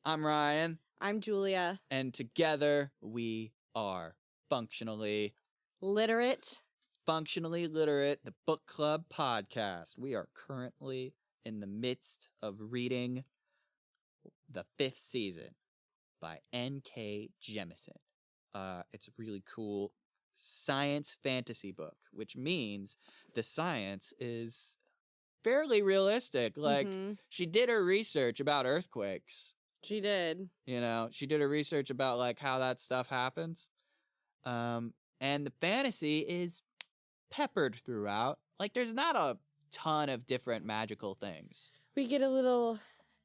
I'm Ryan. I'm Julia. And together we are Functionally Literate. Functionally Literate, the book club podcast. We are currently in the midst of reading the 5th season by N.K. Jemisin. It's a really cool science fantasy book, which means the science is fairly realistic. Like, she did her research about earthquakes. She did. You know, she did her research about, like, how that stuff happens. And the fantasy is peppered throughout. Like, there's not a ton of different magical things. We get a little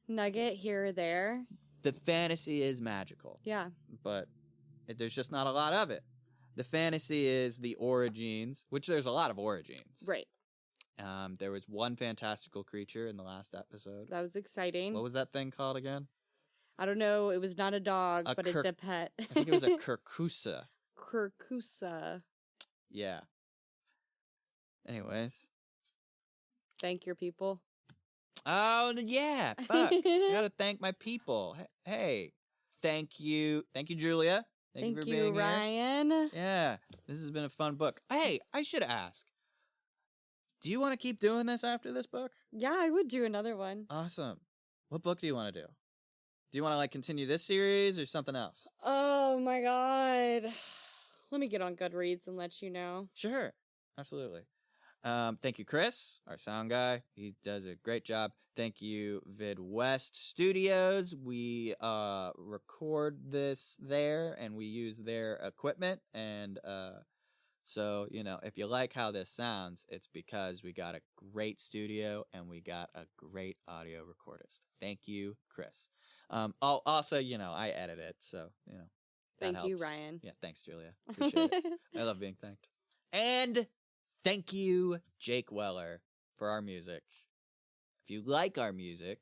nugget here or there. The fantasy is magical. Yeah. But there's just not a lot of it. The fantasy is the origins, which there's a lot of origins. Right. There was one fantastical creature in the last episode. That was exciting. What was that thing called again? I don't know. It was not a dog, but it's a pet. I think it was a Kirkusa. Kirkusa. Yeah. Anyways. Thank your people. Oh, yeah. Fuck. I gotta thank my people. Hey. Thank you. Thank you, Julia. Thank you for being Ryan. Here. Yeah. This has been a fun book. Hey, I should ask. Do you want to keep doing this after this book? Yeah, I would do another one. Awesome. What book do you want to do? Do you want to, like, continue this series or something else? Oh, my God. Let me get on Goodreads and let you know. Sure. Absolutely. Thank you, Chris, our sound guy. He does a great job. Thank you, Vidwest Studios. We record this there, and we use their equipment. And so, you know, if you like how this sounds, it's because we got a great studio, and we got a great audio recordist. Thank you, Chris. Also, you know, I edit it, so, you know, that Thank you, helps. Ryan. Yeah, thanks, Julia. Appreciate it. I love being thanked. And thank you, Jake Weller, for our music. If you like our music,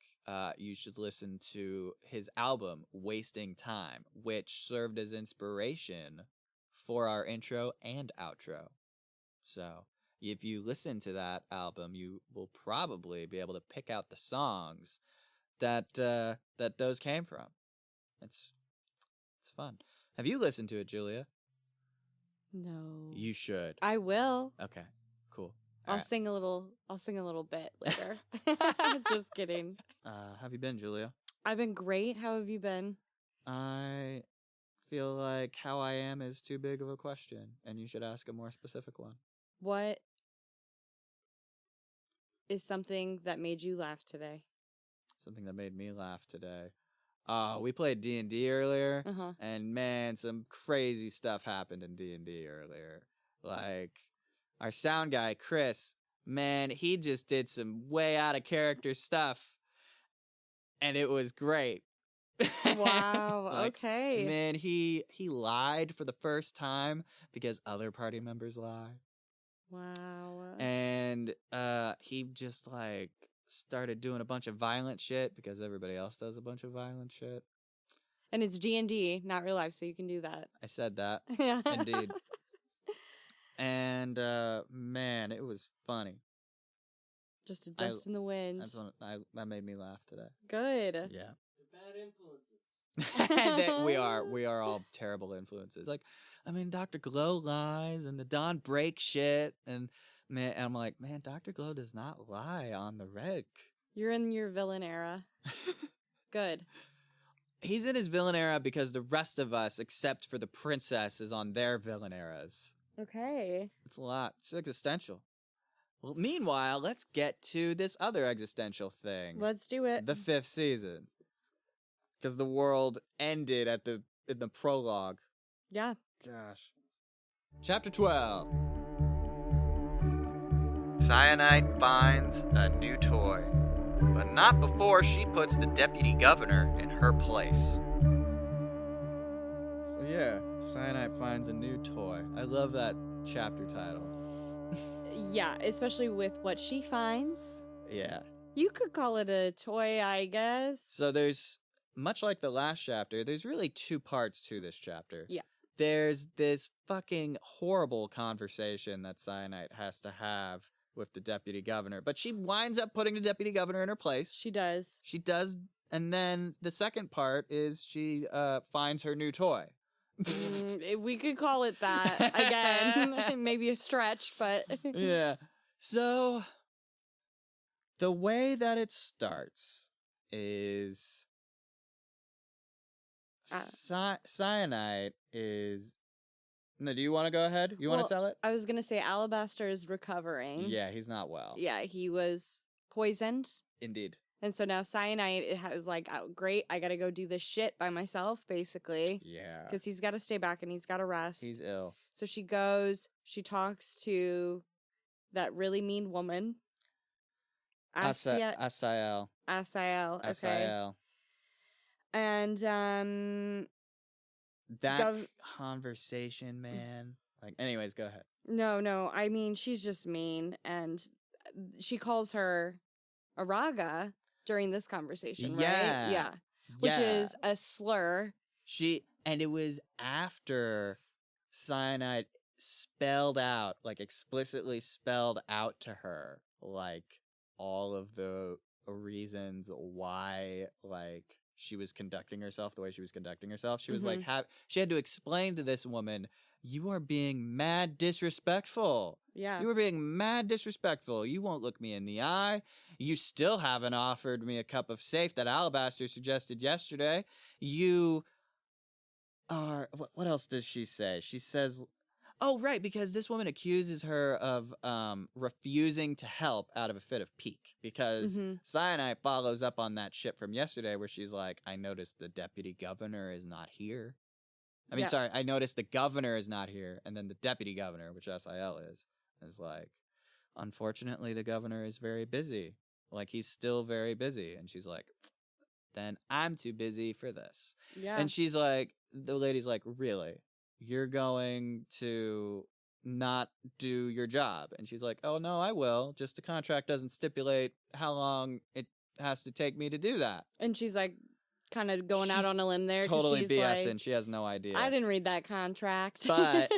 you should listen to his album, Wasting Time, which served as inspiration for our intro and outro. So, if you listen to that album, you will probably be able to pick out the songs that those came from. It's fun. Have you listened to it, Julia? No. You should. I will. Okay. Cool. I'll sing a little bit later. Just kidding. Have you been, Julia? I've been great. How have you been? I feel like how I am is too big of a question, and you should ask a more specific one. What is something that made you laugh today? Something that made me laugh today. We played D&D earlier, and man, some crazy stuff happened in D&D earlier. Like, our sound guy, Chris, man, he just did some way out of character stuff, and it was great. Wow, like, okay. Man, he lied for the first time because other party members lie. Wow. And he just, like, started doing a bunch of violent shit because everybody else does a bunch of violent shit. And it's D&D, not real life, so you can do that. I said that. Yeah. Indeed. And, man, it was funny. Just a dust in the wind. That made me laugh today. Good. Yeah. Bad influences. we are all terrible influences. Like, I mean, Dr. Glow lies and the Don Break shit, and man, I'm like, man, Dr. Glow does not lie on the reg. You're in your villain era. Good. He's in his villain era because the rest of us, except for the princess, is on their villain eras. Okay. It's a lot. It's existential. Well, meanwhile, let's get to this other existential thing. Let's do it. The 5th season. Because the world ended in the prologue. Yeah. Gosh. Chapter 12. Syenite finds a new toy. But not before she puts the deputy governor in her place. So yeah, Syenite finds a new toy. I love that chapter title. Yeah, especially with what she finds. Yeah. You could call it a toy, I guess. So there's, much like the last chapter, there's really 2 parts to this chapter. Yeah. There's this fucking horrible conversation that Syenite has to have with the deputy governor. But she winds up putting the deputy governor in her place. She does. She does And then the second part is she finds her new toy. We could call it that again. Maybe a stretch, but Yeah. So the way that it starts is Syenite is. No, do you want to go ahead? You want to tell it? I was gonna say Alabaster is recovering. Yeah, he's not well. Yeah, he was poisoned. Indeed. And so now Syenite has like, oh, great, I gotta go do this shit by myself, basically. Yeah. Because he's got to stay back and he's got to rest. He's ill. So she goes, she talks to that really mean woman. Asael. Asael, okay. Asael. And, that conversation, man. Like, anyways, go ahead. No, I mean, she's just mean. And she calls her Araga during this conversation, right? Yeah. Which is a slur. And it was after Syenite spelled out, like explicitly spelled out to her, like all of the reasons why, like, she was conducting herself the way she was conducting herself. She was like, she had to explain to this woman, you are being mad disrespectful. Yeah. You were being mad disrespectful. You won't look me in the eye. You still haven't offered me a cup of safe that Alabaster suggested yesterday. You are... What else does she say? She says... Oh, right, because this woman accuses her of refusing to help out of a fit of pique. Because Syenite follows up on that shit from yesterday where she's like, I noticed the deputy governor is not here. I noticed the governor is not here. And then the deputy governor, which Asael is like, unfortunately, the governor is very busy. Like, he's still very busy. And she's like, then I'm too busy for this. Yeah. And she's like, the lady's like, really? You're going to not do your job? And she's like, oh, no, I will. Just the contract doesn't stipulate how long it has to take me to do that. And she's like, kind of going out on a limb there. Totally she's BS, like, and she has no idea. I didn't read that contract. But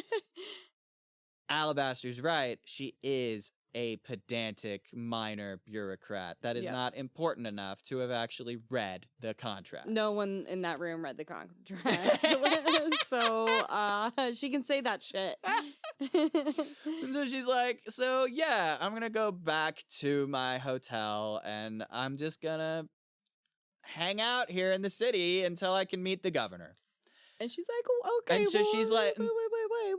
Alabaster's right. She is a pedantic minor bureaucrat. That is not important enough to have actually read the contract. No one in that room read the contract. So she can say that shit. So she's like, so yeah, I'm gonna go back to my hotel and I'm just gonna hang out here in the city until I can meet the governor. And she's like, oh, okay. And so she's like, wait.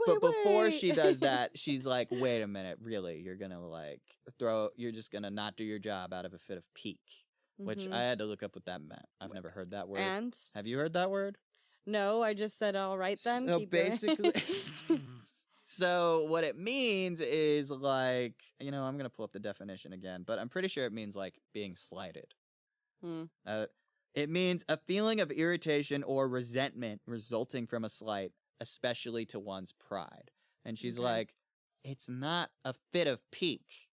But before she does that, she's like, wait a minute, really? You're gonna you're just gonna not do your job out of a fit of pique. Which I had to look up what that meant. I've never heard that word. And? Have you heard that word? No, I just said, all right then. So basically, so what it means is like, I'm going to pull up the definition again, but I'm pretty sure it means like being slighted. It means a feeling of irritation or resentment resulting from a slight, especially to one's pride. And she's like, it's not a fit of pique.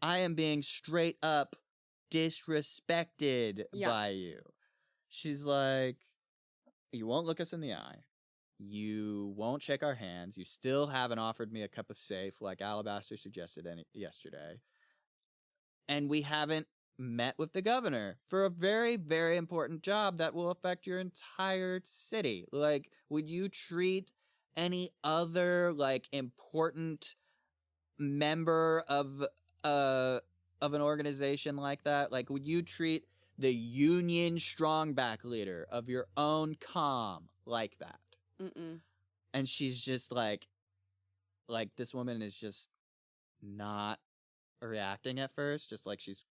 I am being straight up disrespected by you. She's like, you won't look us in the eye. You won't shake our hands. You still haven't offered me a cup of safe like Alabaster suggested yesterday. And we haven't met with the governor for a very, very important job that will affect your entire city. Like, would you treat any other, like, important member of an organization like that? Like, would you treat the Union Strongback leader of your own comm like that? And she's just like this woman is just not reacting at first, just like she's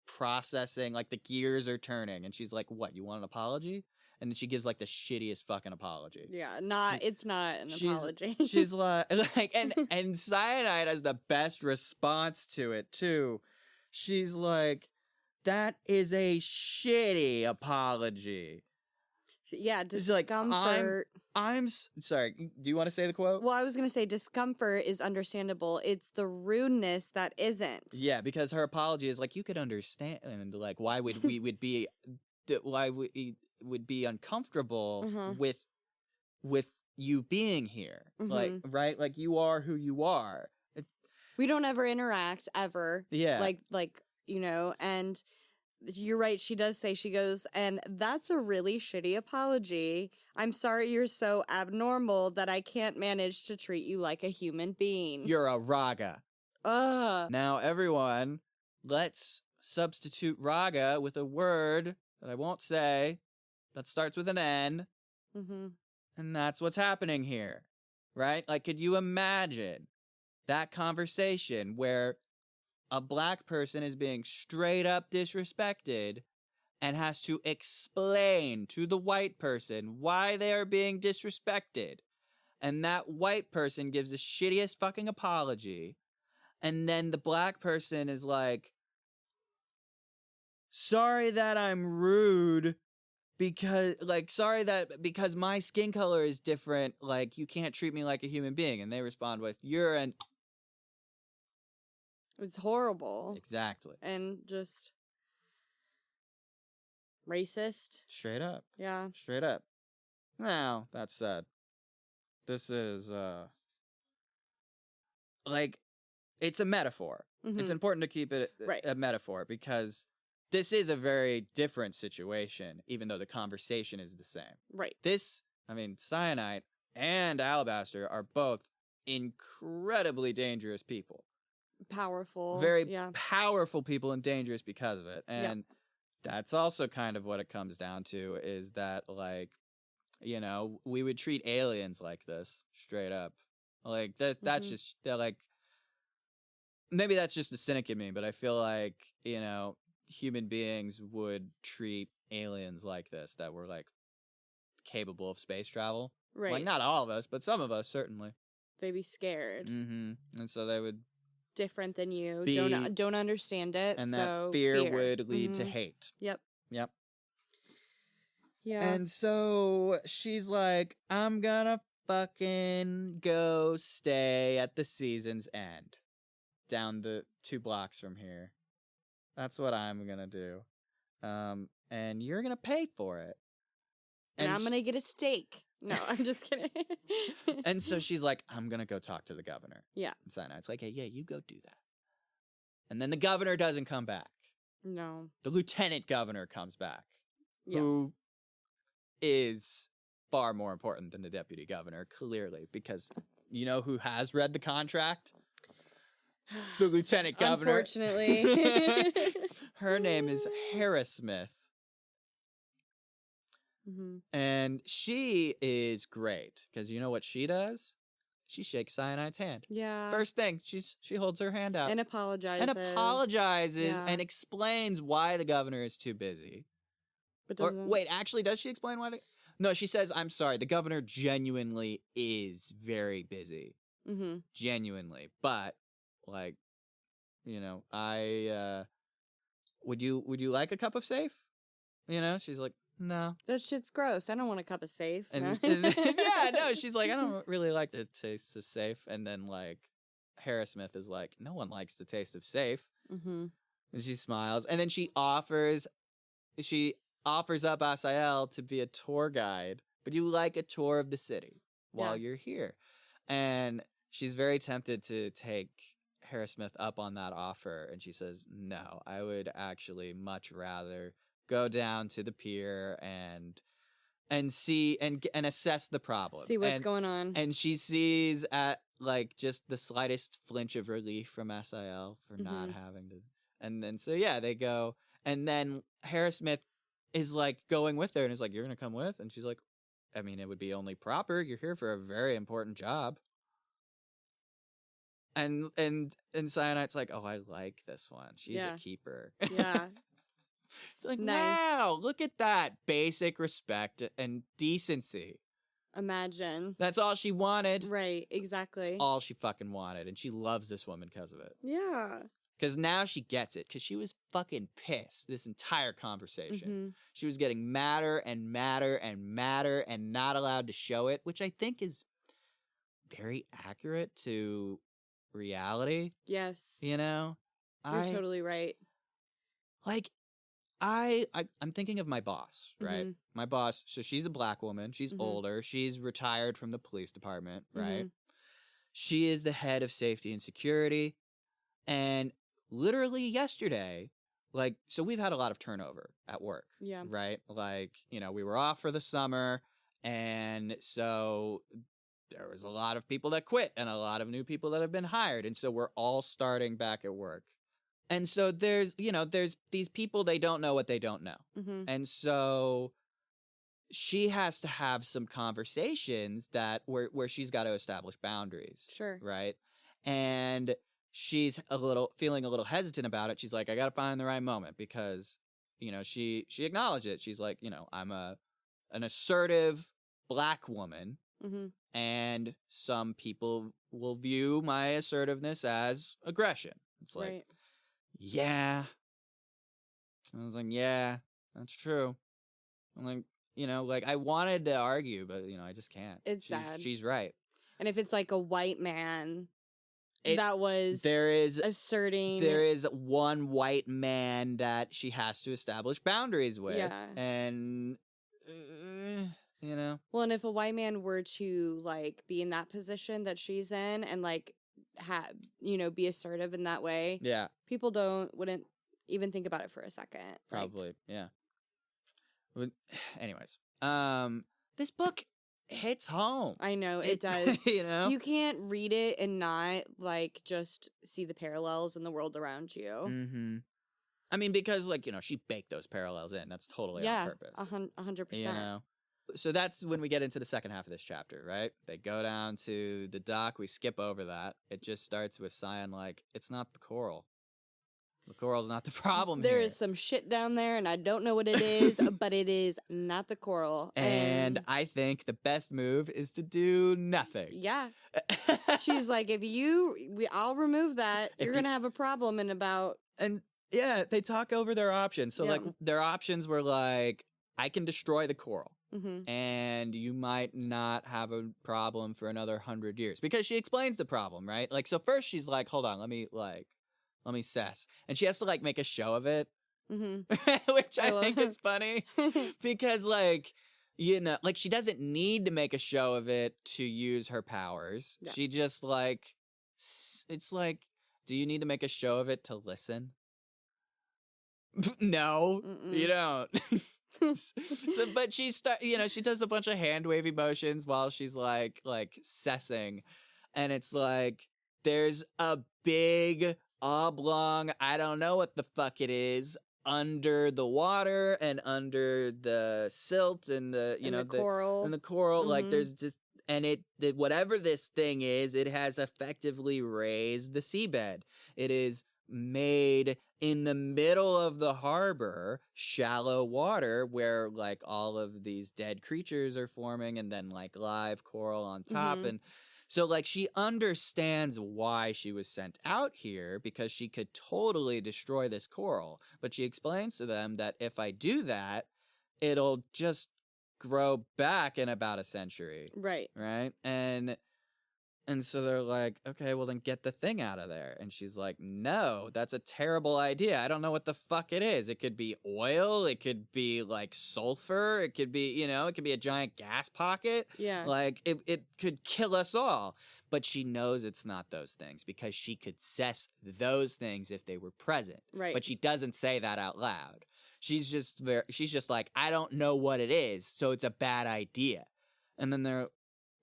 processing, like the gears are turning, and she's like, what, you want an apology? And then she gives like the shittiest fucking apology. Yeah, it's not an apology. She's like and Syenite has the best response to it too. She's like, that is a shitty apology. Yeah, discomfort. I'm sorry. Do you want to say the quote? Well, I was going to say discomfort is understandable. It's the rudeness that isn't. Yeah, because her apology is like, you could understand, like, why would we would be uncomfortable with you being here, like, right? Like, you are who you are. We don't ever interact ever. Yeah, like and you're right. She does say, she goes, and that's a really shitty apology. I'm sorry you're so abnormal that I can't manage to treat you like a human being. You're a raga. Now, everyone, let's substitute raga with a word that I won't say that starts with an N. Mm-hmm. And that's what's happening here, right? Like, could you imagine that conversation where a black person is being straight up disrespected and has to explain to the white person why they are being disrespected. And that white person gives the shittiest fucking apology. And then the black person is like, sorry that I'm rude because my skin color is different. Like, you can't treat me like a human being. And they respond with, you're an... It's horrible. Exactly. And just racist. Straight up. Yeah. Straight up. Now, that said, this is, like, it's a metaphor. Mm-hmm. It's important to keep it a metaphor because this is a very different situation, even though the conversation is the same. Right. Syenite and Alabaster are both incredibly dangerous people. Powerful. Very powerful people and dangerous because of it. And that's also kind of what it comes down to is that, like, you know, we would treat aliens like this, straight up. Like, that's just, they're like, maybe that's just the cynic in me, but I feel like, you know, human beings would treat aliens like this, that were, like, capable of space travel. Right. Like, not all of us, but some of us, certainly. They'd be scared. Mm-hmm. And so they would... different than you, don't understand it, and so that fear would lead to hate. Yep. Yeah. And so she's like, I'm gonna fucking go stay at the Season's End, down the 2 blocks from here. That's what I'm gonna do. And you're gonna pay for it. And I'm gonna get a steak. No, I'm just kidding. And so she's like, I'm gonna go talk to the governor. Yeah. And Syenide's like, hey, yeah, you go do that. And then the governor doesn't come back. No. The lieutenant governor comes back. Yeah. Who is far more important than the deputy governor, clearly, because you know who has read the contract? The lieutenant governor. Unfortunately. Her name is Harrismith. Mm-hmm. And she is great, because you know what she does? She shakes Cyanite's hand. Yeah. First thing, she holds her hand out. And apologizes. Yeah. And explains why the governor is too busy. But doesn't... wait, actually, does she explain why? No, she says, I'm sorry, the governor genuinely is very busy. Mm-hmm. Genuinely. But, like, you know, would you like a cup of safe? You know, she's like, no. That shit's gross. I don't want a cup of safe. And she's like, I don't really like the taste of safe. And then, like, Harrismith is like, no one likes the taste of safe. Mm-hmm. And she smiles. And then she offers up Asael to be a tour guide. But you like a tour of the city while you're here. And she's very tempted to take Harrismith up on that offer. And she says, no, I would actually much rather go down to the pier and see and assess the problem. See what's going on. And she sees at like just the slightest flinch of relief from Asael for not having to. And then so they go. And then Harrismith is like going with her and is like, you're gonna come with? And she's like, I mean, it would be only proper. You're here for a very important job. And Syenite's like, oh, I like this one. She's a keeper. Yeah. It's like, wow, look at that. Basic respect and decency. Imagine. That's all she wanted. Right, exactly. That's all she fucking wanted. And she loves this woman because of it. Yeah. Because now she gets it. Because she was fucking pissed this entire conversation. Mm-hmm. She was getting madder and madder and madder and not allowed to show it, which I think is very accurate to reality. Yes. You know? You're totally right. Like, I'm thinking of my boss, right? Mm-hmm. My boss, so she's a black woman. She's older. She's retired from the police department, right? She is the head of safety and security. And literally yesterday like, so we've had a lot of turnover at work. Yeah. Right? Like, we were off for the summer, and so there was a lot of people that quit and a lot of new people that have been hired. And so we're all starting back at work. And so there's these people, they don't know what they don't know. Mm-hmm. And so she has to have some conversations where she's got to establish boundaries. Sure. Right? And she's feeling a little hesitant about it. She's like, I got to find the right moment because, she acknowledged it. She's like, I'm an assertive Black woman. Mm-hmm. And some people will view my assertiveness as aggression. It's like, right. Yeah. I was like, yeah, that's true. I'm like, I wanted to argue, but, I just can't. It's sad. She's right. And if it's like a white man there is one white man that she has to establish boundaries with. Yeah. And, Well, and if a white man were to, like, be in that position that she's in and, like, be assertive in that way, yeah, people wouldn't even think about it for a second. Probably, yeah. But anyways, this book hits home. I know, it does. You can't read it and not, like, just see the parallels in the world around you. Mm-hmm. I mean, because, like, she baked those parallels in. That's totally on purpose. 100%. So that's when we get into the second half of this chapter, right? They go down to the dock. We skip over that. It just starts with Syan like, it's not the coral. The coral's not the problem There here. is some shit down there, and I don't know what it is, but it is not the coral. And I think the best move is to do nothing. Yeah. She's like, I'll remove that. You're going to have a problem in about... And yeah, they talk over their options. So like their options were like, I can destroy the coral. Mm-hmm. And you might not have a problem for another 100 years. Because she explains the problem, right? Like, so first she's like, hold on, let me assess. And she has to, like, make a show of it. Mm-hmm. Which I think is funny. Because, like, like, she doesn't need to make a show of it to use her powers. Yeah. She just, like, it's like, do you need to make a show of it to listen? No, you don't. But she she does a bunch of hand wavy motions while she's like sessing, and it's like there's a big oblong, I don't know what the fuck it is, under the water and under the silt and the coral and the coral. Mm-hmm. Like there's just whatever this thing is, it has effectively raised the seabed. It is made in the middle of the harbor, shallow water, where like all of these dead creatures are forming, and then like live coral on top. Mm-hmm. And so like she understands why she was sent out here, because she could totally destroy this coral. But she explains to them that if I do that, it'll just grow back in about a century. Right. Right? And so they're like, okay, well then get the thing out of there. And she's like, no, that's a terrible idea. I don't know what the fuck it is. It could be oil. It could be like sulfur. It could be, it could be a giant gas pocket. Yeah. Like it could kill us all. But she knows it's not those things, because she could sense those things if they were present. Right. But she doesn't say that out loud. She's just like, I don't know what it is, so it's a bad idea. And then they're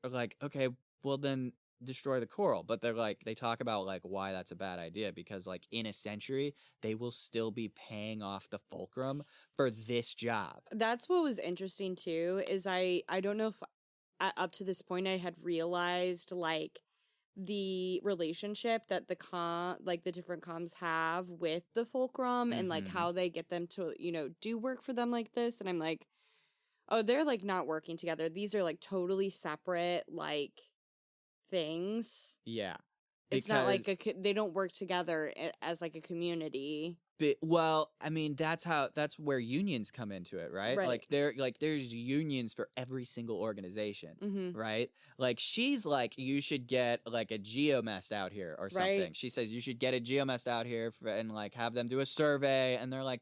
like, okay, well then destroy the coral. But they talk about like why that's a bad idea, because like in a century they will still be paying off the fulcrum for this job. That's what was interesting too, is I don't know if up to this point I had realized like the relationship that the different comms have with the fulcrum. Mm-hmm. And like how they get them to do work for them like this. And I'm like, oh, they're like not working together. These are like totally separate like things. Yeah. It's not like they don't work together as like a community. Well, I mean, that's where unions come into it, right? Like there's unions for every single organization, mm-hmm. right? Like she's like, you should get like a geomest out here or something. Right. She says you should get a geomest out here and like have them do a survey, and they're like,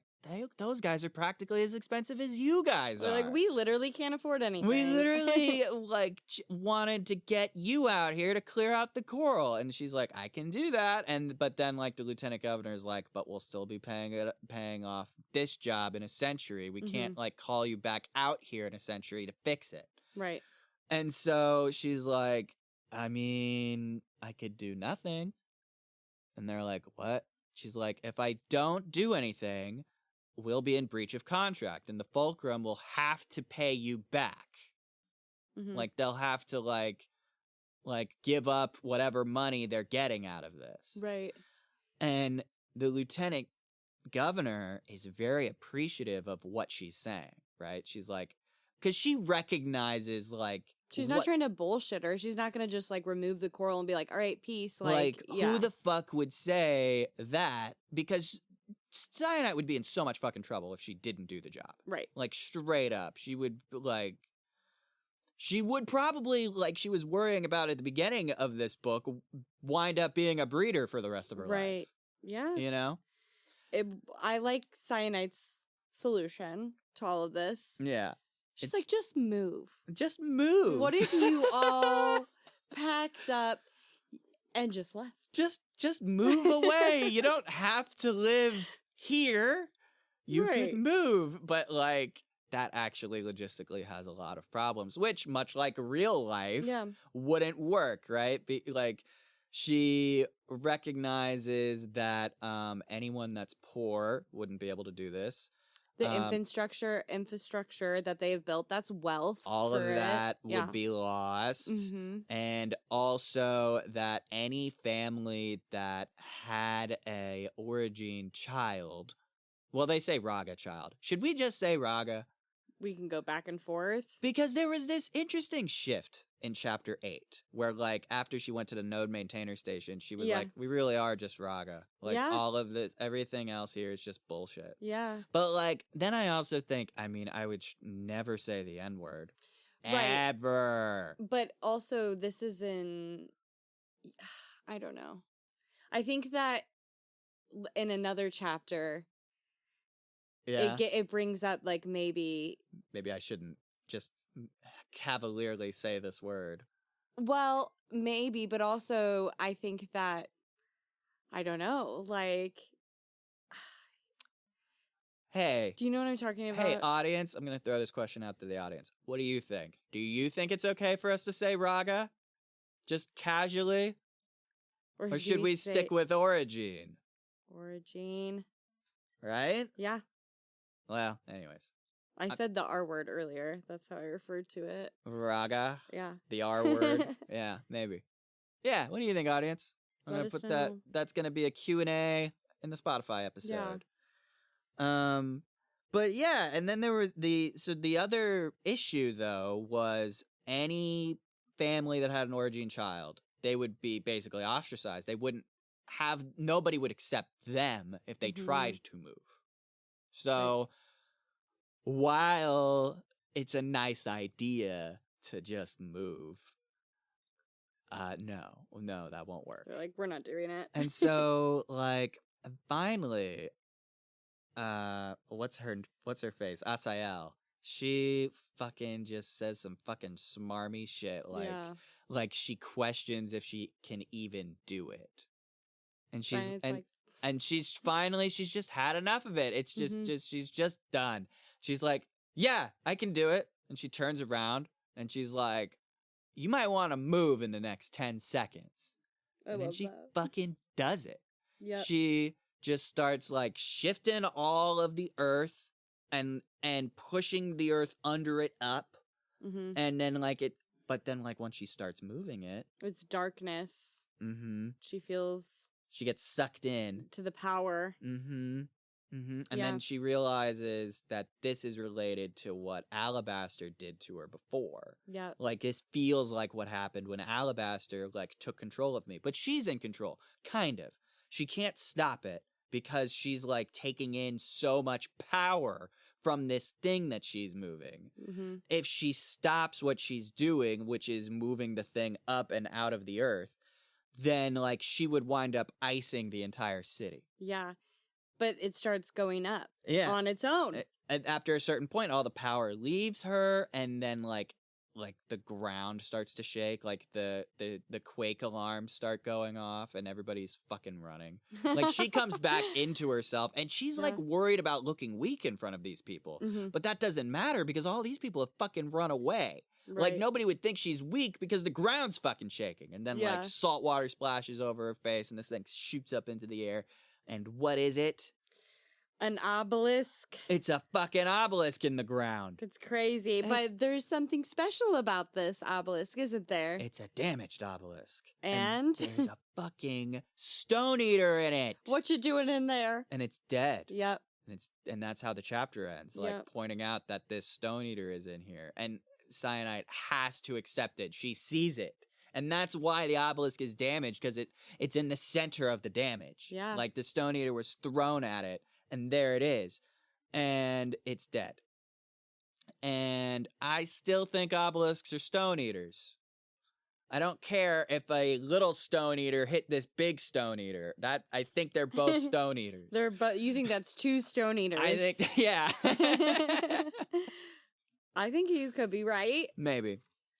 those guys are practically as expensive as you guys We're are. like, we literally can't afford anything. We literally like wanted to get you out here to clear out the coral, and she's like, I can do that, but then like the lieutenant governor is like, but we'll still be paying off this job in a century. We can't like call you back out here in a century to fix it. Right. And so she's like, I mean, I could do nothing. And they're like, what? She's like, if I don't do anything, we'll be in breach of contract, and the Fulcrum will have to pay you back. Like, they'll have to, like give up whatever money they're getting out of this. Right. And the lieutenant governor is very appreciative of what she's saying, right? She's like, because she recognizes, like, she's not trying to bullshit her. She's not going to just, like, remove the coral and be like, all right, peace. Like, yeah. who the fuck would say that? Because Syenite would be in so much fucking trouble if she didn't do the job. Right. Like, straight up. She would probably, like she was worrying about at the beginning of this book, wind up being a breeder for the rest of her life. Right. Yeah. You know? I like Syenite's solution to all of this. Yeah. She's like, just move. Just move. What if you all packed up and just left? Just move away. You don't have to live here. You Right. could move. But, like, that actually logistically has a lot of problems, which, much like real life, wouldn't work, right? Like, she recognizes that anyone that's poor wouldn't be able to do this. The infrastructure that they've built, that's wealth. All of that would be lost. Mm-hmm. And also that any family that had a origin child, well, they say Raga child. Should we just say Raga? We can go back and forth. Because there was this interesting shift in chapter 8 where, like, after she went to the node maintainer station, she was like, we really are just Raga. Like, all of this, everything else here is just bullshit. Yeah. But, like, then I also think, I mean, I would never say the N-word. Right. Ever. But also, this is I don't know. I think that in another chapter, it brings up, like, maybe I shouldn't just cavalierly say this word. Well, maybe, but also I think that, I don't know, like, hey. Do you know what I'm talking about? Hey, audience, I'm going to throw this question out to the audience. What do you think? Do you think it's okay for us to say Raga? Just casually? Or should we stick with origin? Origin. Right? Yeah. Well, anyways. I said the R word earlier. That's how I referred to it. Raga? Yeah. The R word? Yeah, maybe. Yeah, what do you think, audience? I'm going to put that. That's going to be a Q&A in the Spotify episode. Yeah. But yeah, and then there was the other issue, though, was any family that had an origin child, they would be basically ostracized. They wouldn't nobody would accept them if they tried to move. So while it's a nice idea to just move, no, that won't work. They're like, we're not doing it. And so, like, finally, what's her face? Asael. She fucking just says some fucking smarmy shit. Like she questions if she can even do it. And she's just had enough of it. It's just she's just done. She's like, yeah, I can do it. And she turns around and she's like, you might want to move in the next 10 seconds. And then she fucking does it. Yeah. She just starts like shifting all of the earth and pushing the earth under it up. Mm-hmm. And then but then once she starts moving it, it's darkness. Mm-hmm. She gets sucked in to the power. Mm-hmm. Mm-hmm. And then she realizes that this is related to what Alabaster did to her before. Yeah. Like, this feels like what happened when Alabaster, took control of me. But she's in control. Kind of. She can't stop it because she's, taking in so much power from this thing that she's moving. Mm-hmm. If she stops what she's doing, which is moving the thing up and out of the earth, then, she would wind up icing the entire city. Yeah. but it starts going up Yeah. on its own. And after a certain point, all the power leaves her, and then like the ground starts to shake, like the quake alarms start going off, and everybody's fucking running. Like she comes back into herself, and she's like worried about looking weak in front of these people. Mhm. But that doesn't matter because all these people have fucking run away. Like Right. nobody would think she's weak because the ground's fucking shaking. And then Yeah. like salt water splashes over her face, and this thing shoots up into the air. And what is it? An obelisk. It's a fucking obelisk in the ground. It's crazy, but there's something special about this obelisk, isn't there? It's a damaged obelisk. And? There's a fucking stone eater in it. What you doing in there? And it's dead. Yep. And that's how the chapter ends, like Yep. pointing out that this stone eater is in here. And Syenite has to accept it. She sees it. And that's why the obelisk is damaged, because it's in the center of the damage. Yeah. Like the stone eater was thrown at it, and there it is. And it's dead. And I still think obelisks are stone eaters. I don't care if a little stone eater hit this big stone eater. I think they're both stone eaters. You think that's two stone eaters? I think, yeah. I think you could be right. Maybe.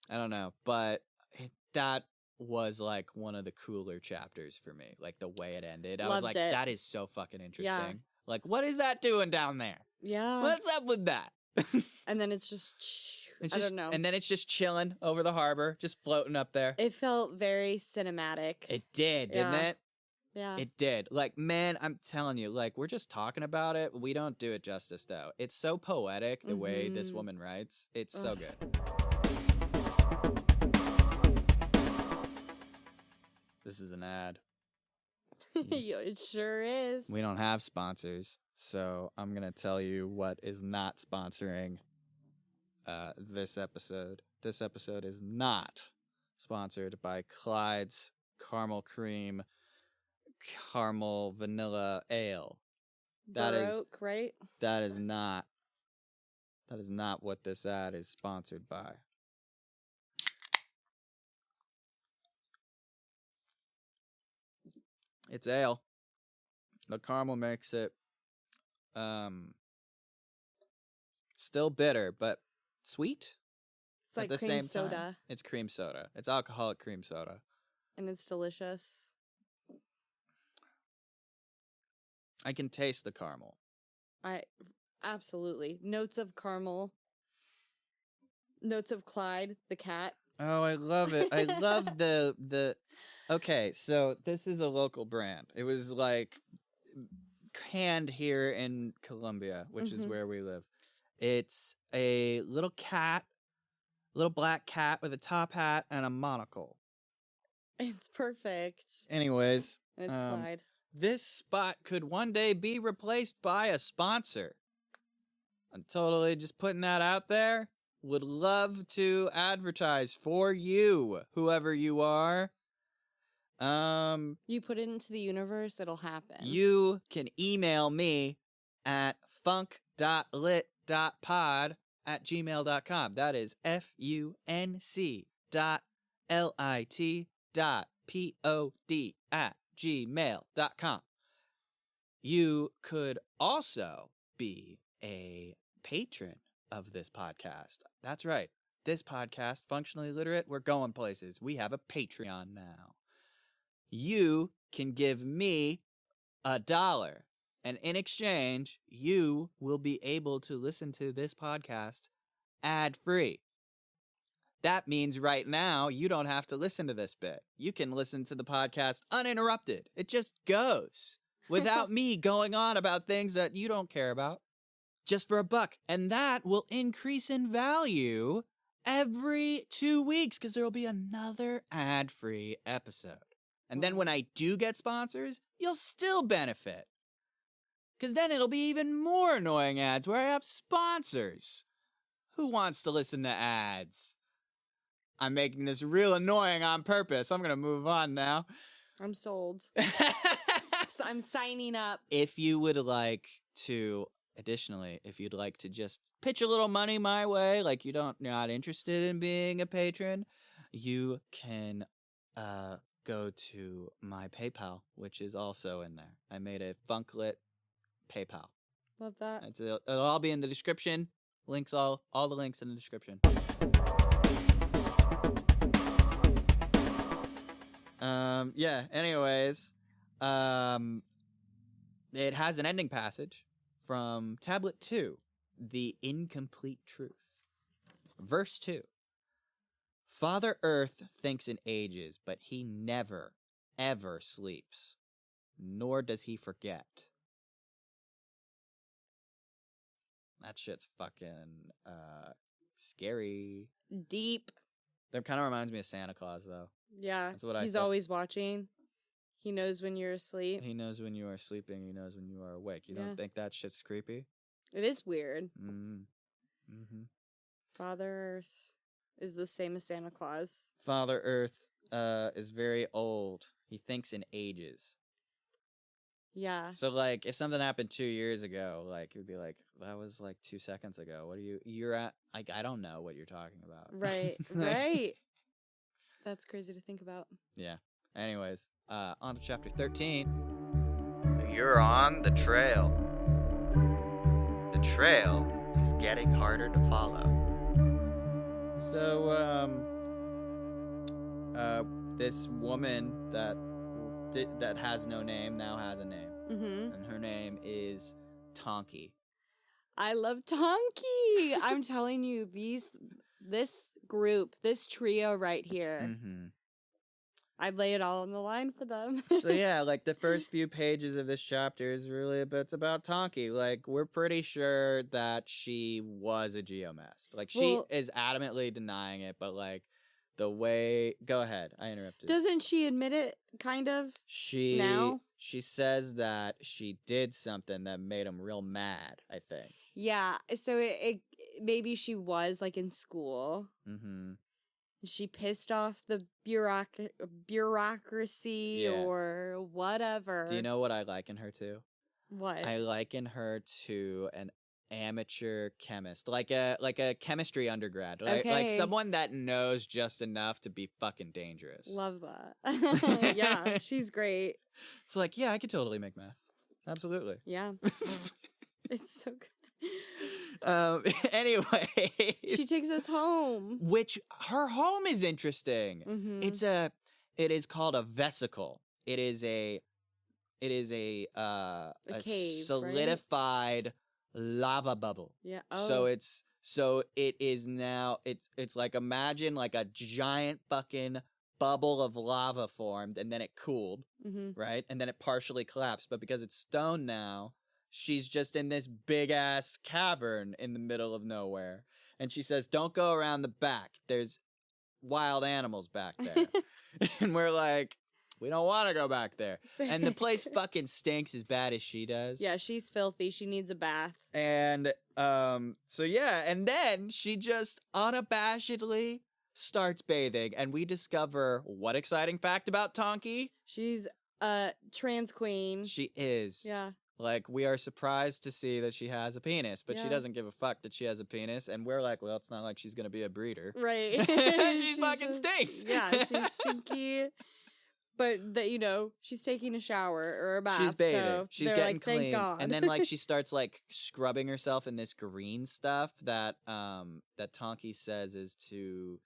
I don't know. But that was like one of the cooler chapters for me. Like the way it ended. I was Loved like, it. that is so fucking interesting. Yeah. Like, what is that doing down there? Yeah. What's up with that? And then it's just, I don't know. And then it's just chilling over the harbor, just floating up there. It felt very cinematic. It did, didn't Yeah. it? Yeah. It did. Like, man, I'm telling you, like, we're just talking about it. We don't do it justice, though. It's so poetic, the way this Mhm. woman writes. It's so good. This is an ad. It sure is. We don't have sponsors, so I'm going to tell you what is not sponsoring this episode. This episode is not sponsored by Clyde's Caramel Cream Caramel Vanilla Ale. Baroque, right? That is not what this ad is sponsored by. It's ale. The caramel makes it still bitter, but sweet It's at like the cream same soda, time. It's cream soda. It's alcoholic cream soda. and it's delicious. I can taste the caramel. Absolutely notes of caramel, notes of Clyde the cat. Oh, I love it. I love the Okay, so this is a local brand. It was like canned here in Colombia, which is Mhm. where we live. It's a little cat, little black cat with a top hat and a monocle. It's perfect. Anyways, And it's Clyde. this spot could one day be replaced by a sponsor. I'm totally just putting that out there. Would love to advertise for you, whoever you are. You put it into the universe, it'll happen. You can email me at funk.lit.pod@gmail.com. That is FUNC.LIT.POD@gmail.com. You could also be a patron of this podcast. That's right. This podcast, Functionally Literate, we're going places. We have a Patreon now. You can give me $1, and in exchange, you will be able to listen to this podcast ad-free. That means right now, you don't have to listen to this bit. You can listen to the podcast uninterrupted. It just goes without me going on about things that you don't care about, just for $1. And that will increase in value every 2 weeks because there will be another ad-free episode. And then when I do get sponsors, you'll still benefit. Because then it'll be even more annoying ads where I have sponsors. Who wants to listen to ads? I'm making this real annoying on purpose. I'm going to move on now. I'm sold. I'm signing up. If you would like to, additionally, if you'd like to just pitch a little money my way, like you're not interested in being a patron, you can go to my PayPal, which is also in there. I made a Funklit PayPal. Love that. It'll all be in the description. Links, all the links in the description. Yeah, anyways, it has an ending passage from Tablet 2, The Incomplete Truth. Verse 2. Father Earth thinks in ages, but he never, ever sleeps, nor does he forget. That shit's fucking, scary. Deep. That kind of reminds me of Santa Claus, though. Yeah. That's what I He's thought. always watching. He knows when you're asleep. He knows when you are sleeping. He knows when you are awake. You Yeah. don't think that shit's creepy? It is weird. Mm-hmm. Father Earth is the same as Santa Claus. Father Earth is very old. He thinks in ages. Yeah. So, like, if something happened 2 years ago, like, it would be like, that was, like, 2 seconds ago. What are you're at, like, I don't know what you're talking about. Right. Right. That's crazy to think about. Yeah. Anyways, on to chapter 13. You're on the trail. The trail is getting harder to follow. So, this woman that has no name now has a name. Mm-hmm. And her name is Tonky. I love Tonky. I'm telling you, this group, this trio right here, Mm-hmm. I'd lay it all on the line for them. So yeah, like the first few pages of this chapter is really it's about Tonky. Like we're pretty sure that she was a geomest. Like she is adamantly denying it, but like the way, go ahead, I interrupted. Doesn't she admit it, kind of? She says that she did something that made him real mad, I think. Yeah, so it maybe she was like in school. Mm-hmm. She pissed off the bureaucracy or whatever. Do you know what I liken her to? What? I liken her to an amateur chemist, like a chemistry undergrad, like someone that knows just enough to be fucking dangerous. Love that. Yeah, she's great. It's like, yeah, I could totally make math. Absolutely. Yeah. It's so good. Anyway, she takes us home. Which her home is interesting. Mm-hmm. It is called a vesicle. It is a cave, solidified lava bubble. Yeah. Oh. So it is now it's like, imagine like a giant fucking bubble of lava formed and then it cooled, right? And then it partially collapsed, but because it's stone now, she's just in this big ass cavern in the middle of nowhere. And she says, "Don't go around the back. There's wild animals back there." And we're like, we don't want to go back there. And the place fucking stinks as bad as she does. Yeah, she's filthy. She needs a bath. And so yeah, and then she just unabashedly starts bathing, and we discover what exciting fact about Tonky? She's a trans queen. She is. Yeah. Like, we are surprised to see that she has a penis, but she doesn't give a fuck that she has a penis, and we're like, well, it's not like she's gonna be a breeder. Right. She fucking stinks. Yeah, she's stinky. But she's taking a shower or a bath. She's bathing. So she's they're getting like, clean. Thank God. And then like she starts like scrubbing herself in this green stuff that Tonky says is to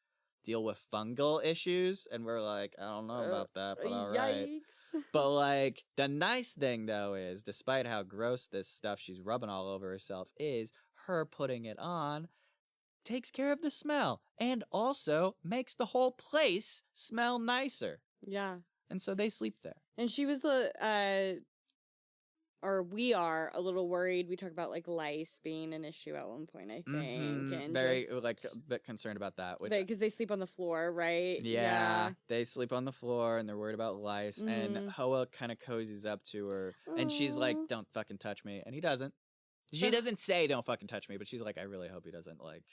deal with fungal issues, and we're like, I don't know about that, but all right. Yikes. But like the nice thing though is, despite how gross this stuff she's rubbing all over herself is, her putting it on takes care of the smell and also makes the whole place smell nicer. Yeah. And so they sleep there. And she was we are a little worried. We talk about like lice being an issue at one point, I think. And very like a bit concerned about that. Because they sleep on the floor, right? Yeah, they sleep on the floor and they're worried about lice. And Hoa kind of cozies up to her and she's like, "Don't fucking touch me." And he doesn't. She doesn't say "don't fucking touch me," but she's like, "I really hope he doesn't like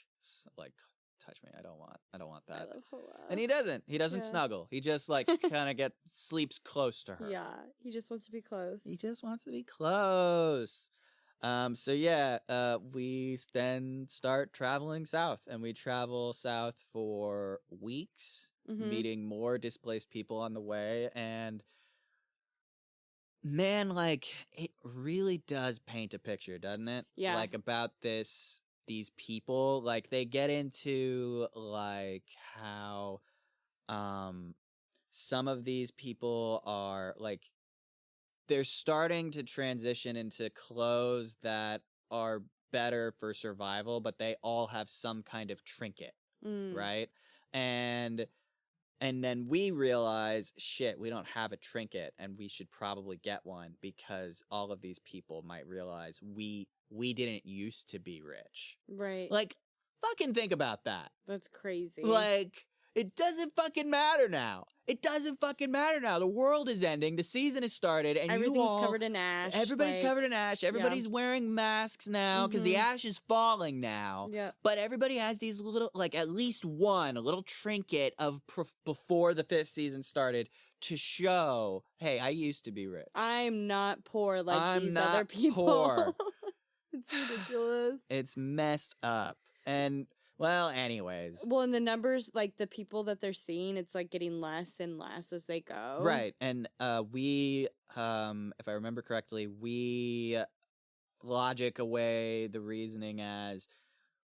touch me. I don't want that." I love Hoa. And he doesn't snuggle. He just like kind of sleeps close to her. Yeah, he just wants to be close. He just wants to be close. So yeah, we then start traveling south, and we travel south for weeks, meeting more displaced people on the way, and man, like, it really does paint a picture, doesn't it? Yeah. Like, about these people, like, they get into, like, how, some of these people are, like, they're starting to transition into clothes that are better for survival, but they all have some kind of trinket, right? And then we realize, shit, we don't have a trinket, and we should probably get one, because all of these people might realize we didn't used to be rich. Right. Like, fucking think about that. That's crazy. Like, it doesn't fucking matter now. It doesn't fucking matter now. The world is ending. The season has started, and everything's covered in ash. Everybody's like, covered in ash. Everybody's wearing masks now because the ash is falling now. Yeah. But everybody has these little, like, at least one, a little trinket of before the 5th season started to show, hey, I used to be rich. I'm not poor like I'm these not other people. poor. It's ridiculous. It's messed up. And, well, anyways. Well, and the numbers, like the people that they're seeing, it's like getting less and less as they go. Right. And we, if I remember correctly, we logic away the reasoning as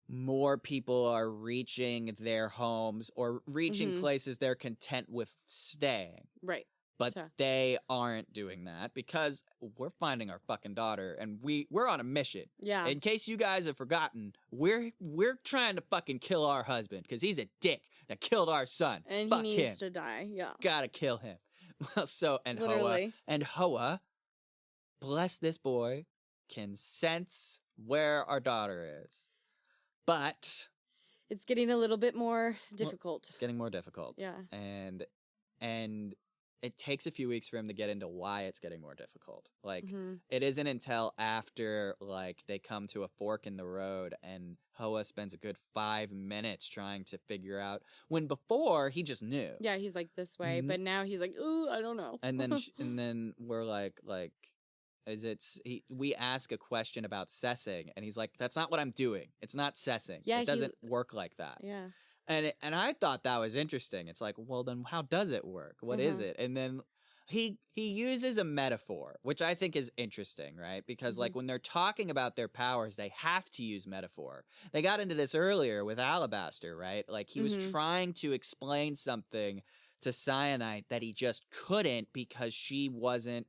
more people are reaching their homes or reaching places they're content with staying. Right. But they aren't doing that because we're finding our fucking daughter, and we're on a mission. Yeah. In case you guys have forgotten, we're trying to fucking kill our husband because he's a dick that killed our son. And Fuck he needs him. to die. Yeah. Gotta kill him. Well, so Literally. Hoa, bless this boy, can sense where our daughter is, but it's getting a little bit more difficult. It's getting more difficult. Yeah. And it takes a few weeks for him to get into why it's getting more difficult. Like, Mm-hmm. it isn't until after, like, they come to a fork in the road and Hoa spends a good 5 minutes trying to figure out, when before he just knew. Yeah, he's like this way, but now he's like, ooh, I don't know. And then and then we're like, we ask a question about cessing, and he's like, that's not what I'm doing. It's not cessing. Yeah, it doesn't work like that. Yeah. And I thought that was interesting. It's like, well, then how does it work? What is it? And then he uses a metaphor, which I think is interesting, right? Because like when they're talking about their powers, they have to use metaphor. They got into this earlier with Alabaster, right? Like he was trying to explain something to Syenite that he just couldn't because she wasn't,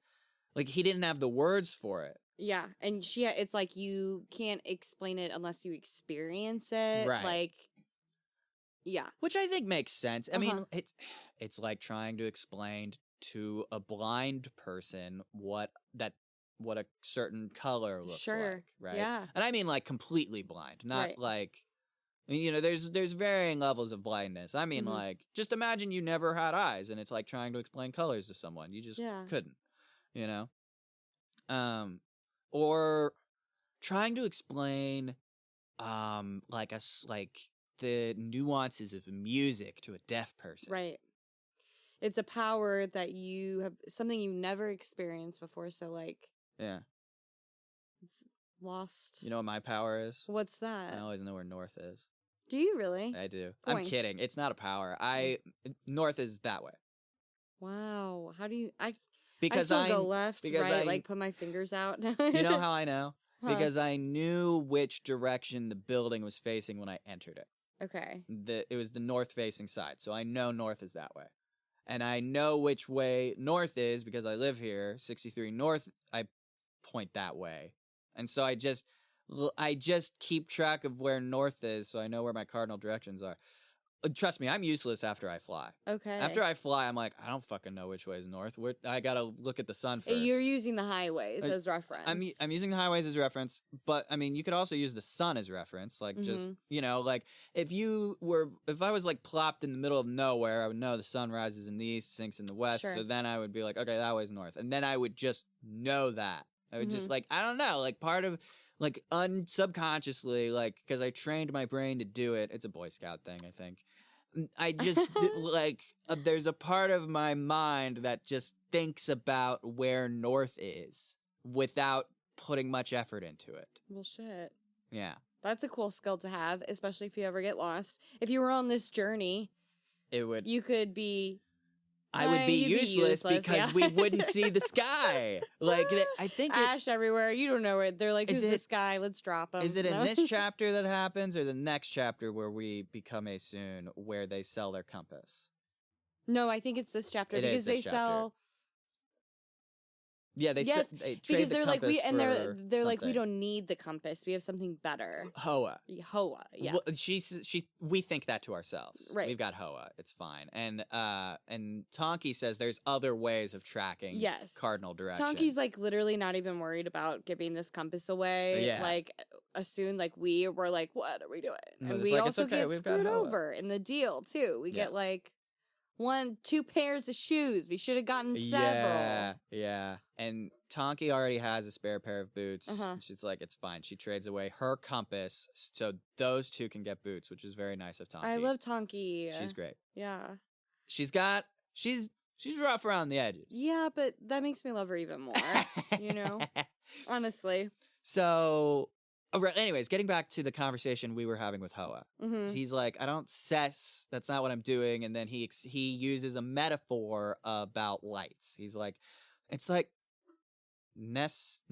like, he didn't have the words for it. Yeah, and it's like you can't explain it unless you experience it. Right. Like, yeah. Which I think makes sense. I mean, it's like trying to explain to a blind person what a certain color looks like, right? Yeah. And I mean like completely blind, not Right. like, you know, there's varying levels of blindness. I mean, like, just imagine you never had eyes and it's like trying to explain colors to someone. You just couldn't, you know? Or trying to explain like the nuances of music to a deaf person. Right. It's a power that you have, something you never experienced before, so like, Yeah. it's lost. You know what my power is? What's that? I always know where north is. Do you really? I do. I'm Point. kidding. It's not a power. North is that way. Wow. How do you, I Because still go left, because right, like put my fingers out. You know how I know? Huh. Because I knew which direction the building was facing when I entered it. Okay. It was the north-facing side, so I know north is that way. And I know which way north is because I live here. 63 North, I point that way. And so I just keep track of where north is so I know where my cardinal directions are. Trust me, I'm useless after I fly. Okay. After I fly, I'm like, I don't fucking know which way is north. I gotta look at the sun first. You're using the highways as reference. I'm using the highways as reference, but I mean, you could also use the sun as reference. Like, just, you know, like if I was like plopped in the middle of nowhere, I would know the sun rises in the east, sinks in the west. Sure. So then I would be like, okay, that way's north. And then I would just know that. I would just like, I don't know, like part of, like subconsciously, like, because I trained my brain to do it. It's a Boy Scout thing, I think. I just, like, there's a part of my mind that just thinks about where north is without putting much effort into it. Well, shit. Yeah. That's a cool skill to have, especially if you ever get lost. If you were on this journey, It would. you could be I would be You'd be useless because yeah. we wouldn't see the sky. Like, I think Ash everywhere. You don't know where they're like. Is Who's it- this guy? Let's drop him. is it in No? this chapter that happens, or the next chapter where we become a Soon, where they sell their compass? No, I think it's this chapter It because is this they chapter. sell. Yeah, they Yes, they trade Because the they're like compass they're like we something. don't need the compass. We have something better. Hoa. Hoa. Yeah. Well, we think that to ourselves. Right. We've got Hoa. It's fine. And Tonki says there's other ways of tracking Yes. cardinal directions. Tonki's like literally not even worried about giving this compass away. Yeah. Like as soon like we were like, what are we doing? And And it's we like, it's also okay, get we've got screwed Hoa. over in the deal too. We Yeah. get like 2 pairs of shoes. We should have gotten several. Yeah. And Tonki already has a spare pair of boots. Uh-huh. She's like, it's fine. She trades away her compass so those two can get boots, which is very nice of Tonki. I love Tonki. She's great. Yeah. She's rough around the edges. Yeah, but that makes me love her even more. You know? Honestly. So, anyways, getting back to the conversation we were having with Hoa. Hmm. He's like, I don't cess. That's not what I'm doing. And then he uses a metaphor about lights. He's like, it's like Ness.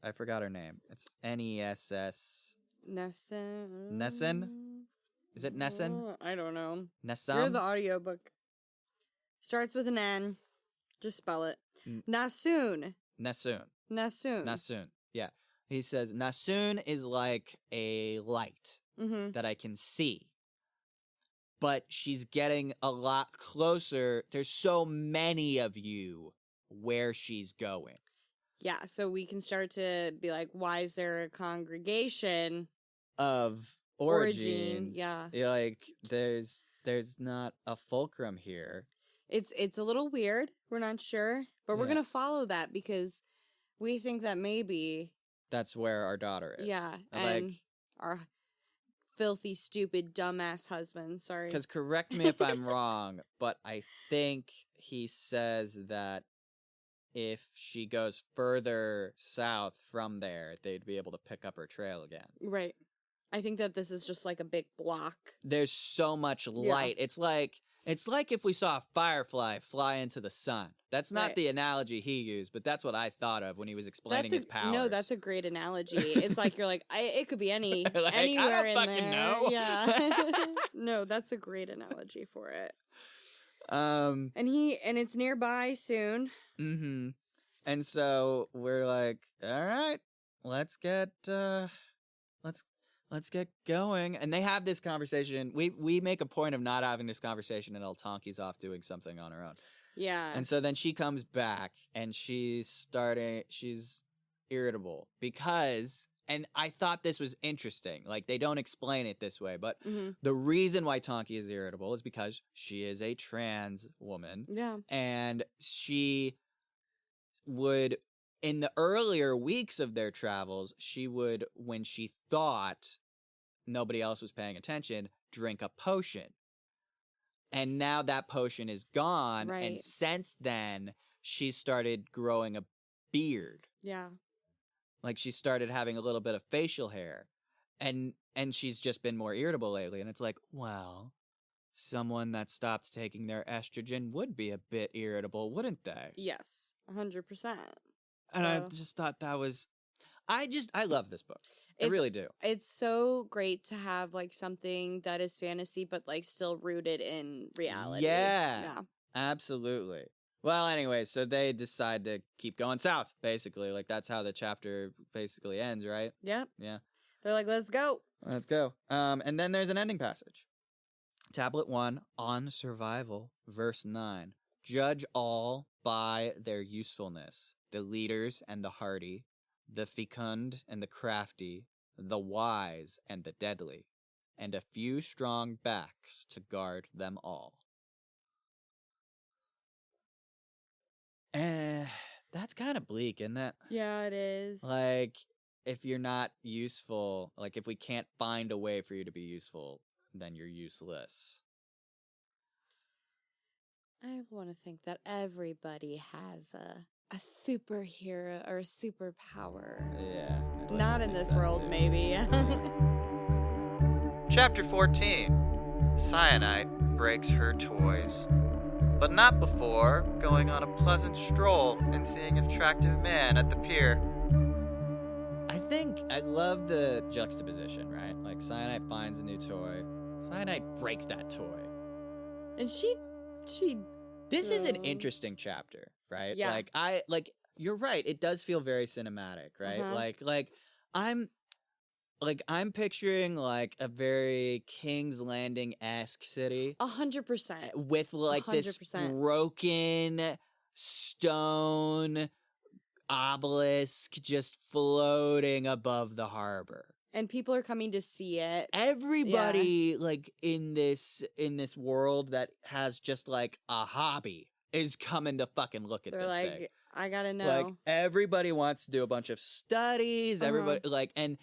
I forgot her name. It's Ness. Nessen. Nessen? Is it Nessen? I don't know. Nessam? You're the audiobook. Starts with an N. Just spell it. N- Nasun. Nessun. Nasun. Nasun. Yeah. He says Nasun is like a light Mm-hmm. that I can see. But she's getting a lot closer. There's so many of you where she's going. Yeah, so we can start to be like, why is there a congregation? Of Origin, origins. yeah. Like there's not a fulcrum here. It's a little weird. We're not sure, but we're Yeah. gonna follow that because we think that maybe, That's where our daughter is. yeah, Like, and our filthy, stupid, dumbass husband. Sorry. because correct me if I'm wrong, but I think he says that if she goes further south from there, they'd be able to pick up her trail again. Right. I think that this is just like a big block. There's so much light. It's like if we saw a firefly fly into the sun. That's not Right. the analogy he used, but that's what I thought of when he was explaining his powers. No, that's a great analogy. It's like you're like, it could be Like, I don't anywhere in fucking there. know. Yeah. No, that's a great analogy for it. And it's nearby soon. Mm-hmm. And so we're like, all right, let's get going. And they have this conversation. We make a point of not having this conversation until Tonki's off doing something on her own. Yeah. And so then she comes back and she's irritable because, and I thought this was interesting. Like, they don't explain it this way, but Mhm. the reason why Tonki is irritable is because she is a trans woman. Yeah. And she would, in the earlier weeks of their travels, she would, when she thought nobody else was paying attention, drink a potion. And now that potion is gone. And Right. since then, she started growing a beard. Yeah. Like, she started having a little bit of facial hair. And she's just been more irritable lately. And it's like, well, someone that stopped taking their estrogen would be a bit irritable, wouldn't they? Yes. 100%. And I So- just thought that was... I love this book. I It's- really do. It's so great to have like something that is fantasy, but like still rooted in reality. Yeah. Yeah. Absolutely. Well, anyway, so they decide to keep going south, basically. Like, that's how the chapter basically ends, right? Yep. Yeah. They're like, let's go. Let's go. And then there's an ending passage. Tablet 1, On Survival, verse 9. Judge all by their usefulness, the leaders and the hardy, the fecund and the crafty, the wise and the deadly, and a few strong backs to guard them all. That's kind of bleak, isn't it? Yeah, it is. Like, if you're not useful, like, if we can't find a way for you to be useful, then you're useless. I want to think that everybody has a superhero or a superpower. Yeah. I'd like Not to in think this that world, too. maybe. Chapter 14. Syenite breaks her toys. but not before going on a pleasant stroll and seeing an attractive man at the pier. I love the juxtaposition, right? Like, Syenite finds a new toy. Syenite breaks that toy. And she This is an So- interesting chapter, right? Yeah. You're right. It does feel very cinematic, right? Uh-huh. I'm picturing like a very King's Landing-esque city 100%. with like this 100%. broken stone obelisk just floating above the harbor. And people are coming to see it. Everybody like in this world that has just like a hobby is coming to fucking look at They're this like, thing. I gotta know. Like, everybody wants to do a bunch of studies. Uh-huh. Everybody like and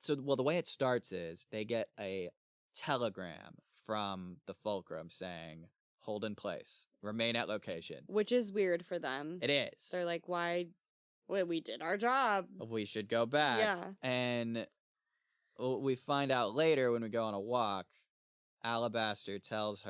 so the way it starts is they get a telegram from the fulcrum saying, "Hold in place, remain at location." Which is weird for them. It is. They're like, why? Well, we did our job. We should go back. Yeah. And we find out later when we go on a walk, Alabaster tells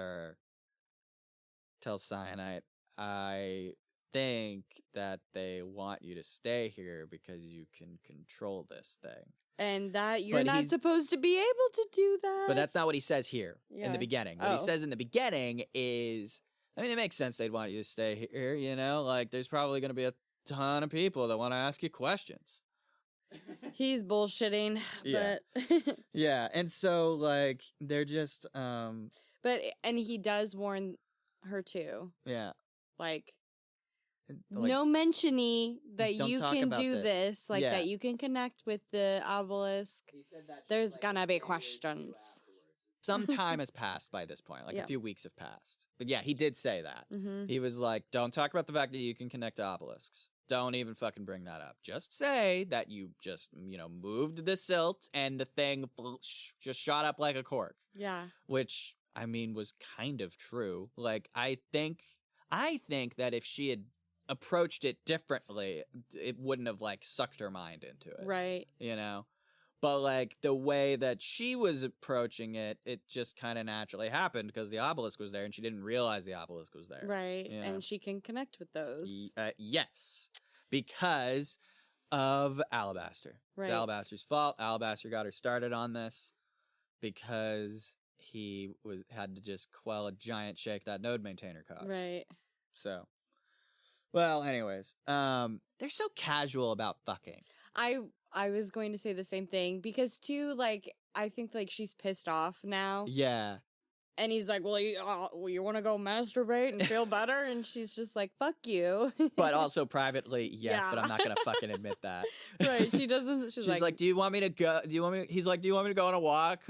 Syenite, "I think that they want you to stay here because you can control this thing." And that you're But not he's- supposed to be able to do that. But that's not what he says here in Yeah. the beginning. What he Oh. says in the beginning is, I mean, it makes sense they'd want you to stay here, you know? Like, there's probably going to be a ton of people that want to ask you questions. He's bullshitting. Yeah. But Yeah, and so, like, they're just, and he does warn her too. yeah. Like, Like, no mention-y that don't you talk can about do this. this, like Yeah. that you can connect with the obelisk. There's gonna be questions. some time has passed by this point. Like, Yeah. a few weeks have passed. But yeah, he did say that. Mm-hmm. He was like, don't talk about the fact that you can connect to obelisks. Don't even fucking bring that up. Just say that you just, moved the silt and the thing just shot up like a cork. Yeah. Which, I mean, was kind of true. Like, I think that if she had approached it differently, it wouldn't have, like, sucked her mind into it. Right. But, like, the way that she was approaching it, it just kind of naturally happened because the obelisk was there and she didn't realize the obelisk was there. Right. Yeah. And she can connect with those. Yes, because of Alabaster. Right. It's Alabaster's fault. Alabaster got her started on this because he had to just quell a giant shake that node maintainer caused. Right. So, well, anyways, they're so casual about fucking. I was going to say the same thing because too, like, I think like she's pissed off now. Yeah. And he's like, well, you want to go masturbate and feel better? And she's just like, fuck you. But also privately, yes, but Yeah. I'm not gonna fucking admit that. Right. She doesn't. She's like, do you want me to go? He's like, do you want me to go on a walk?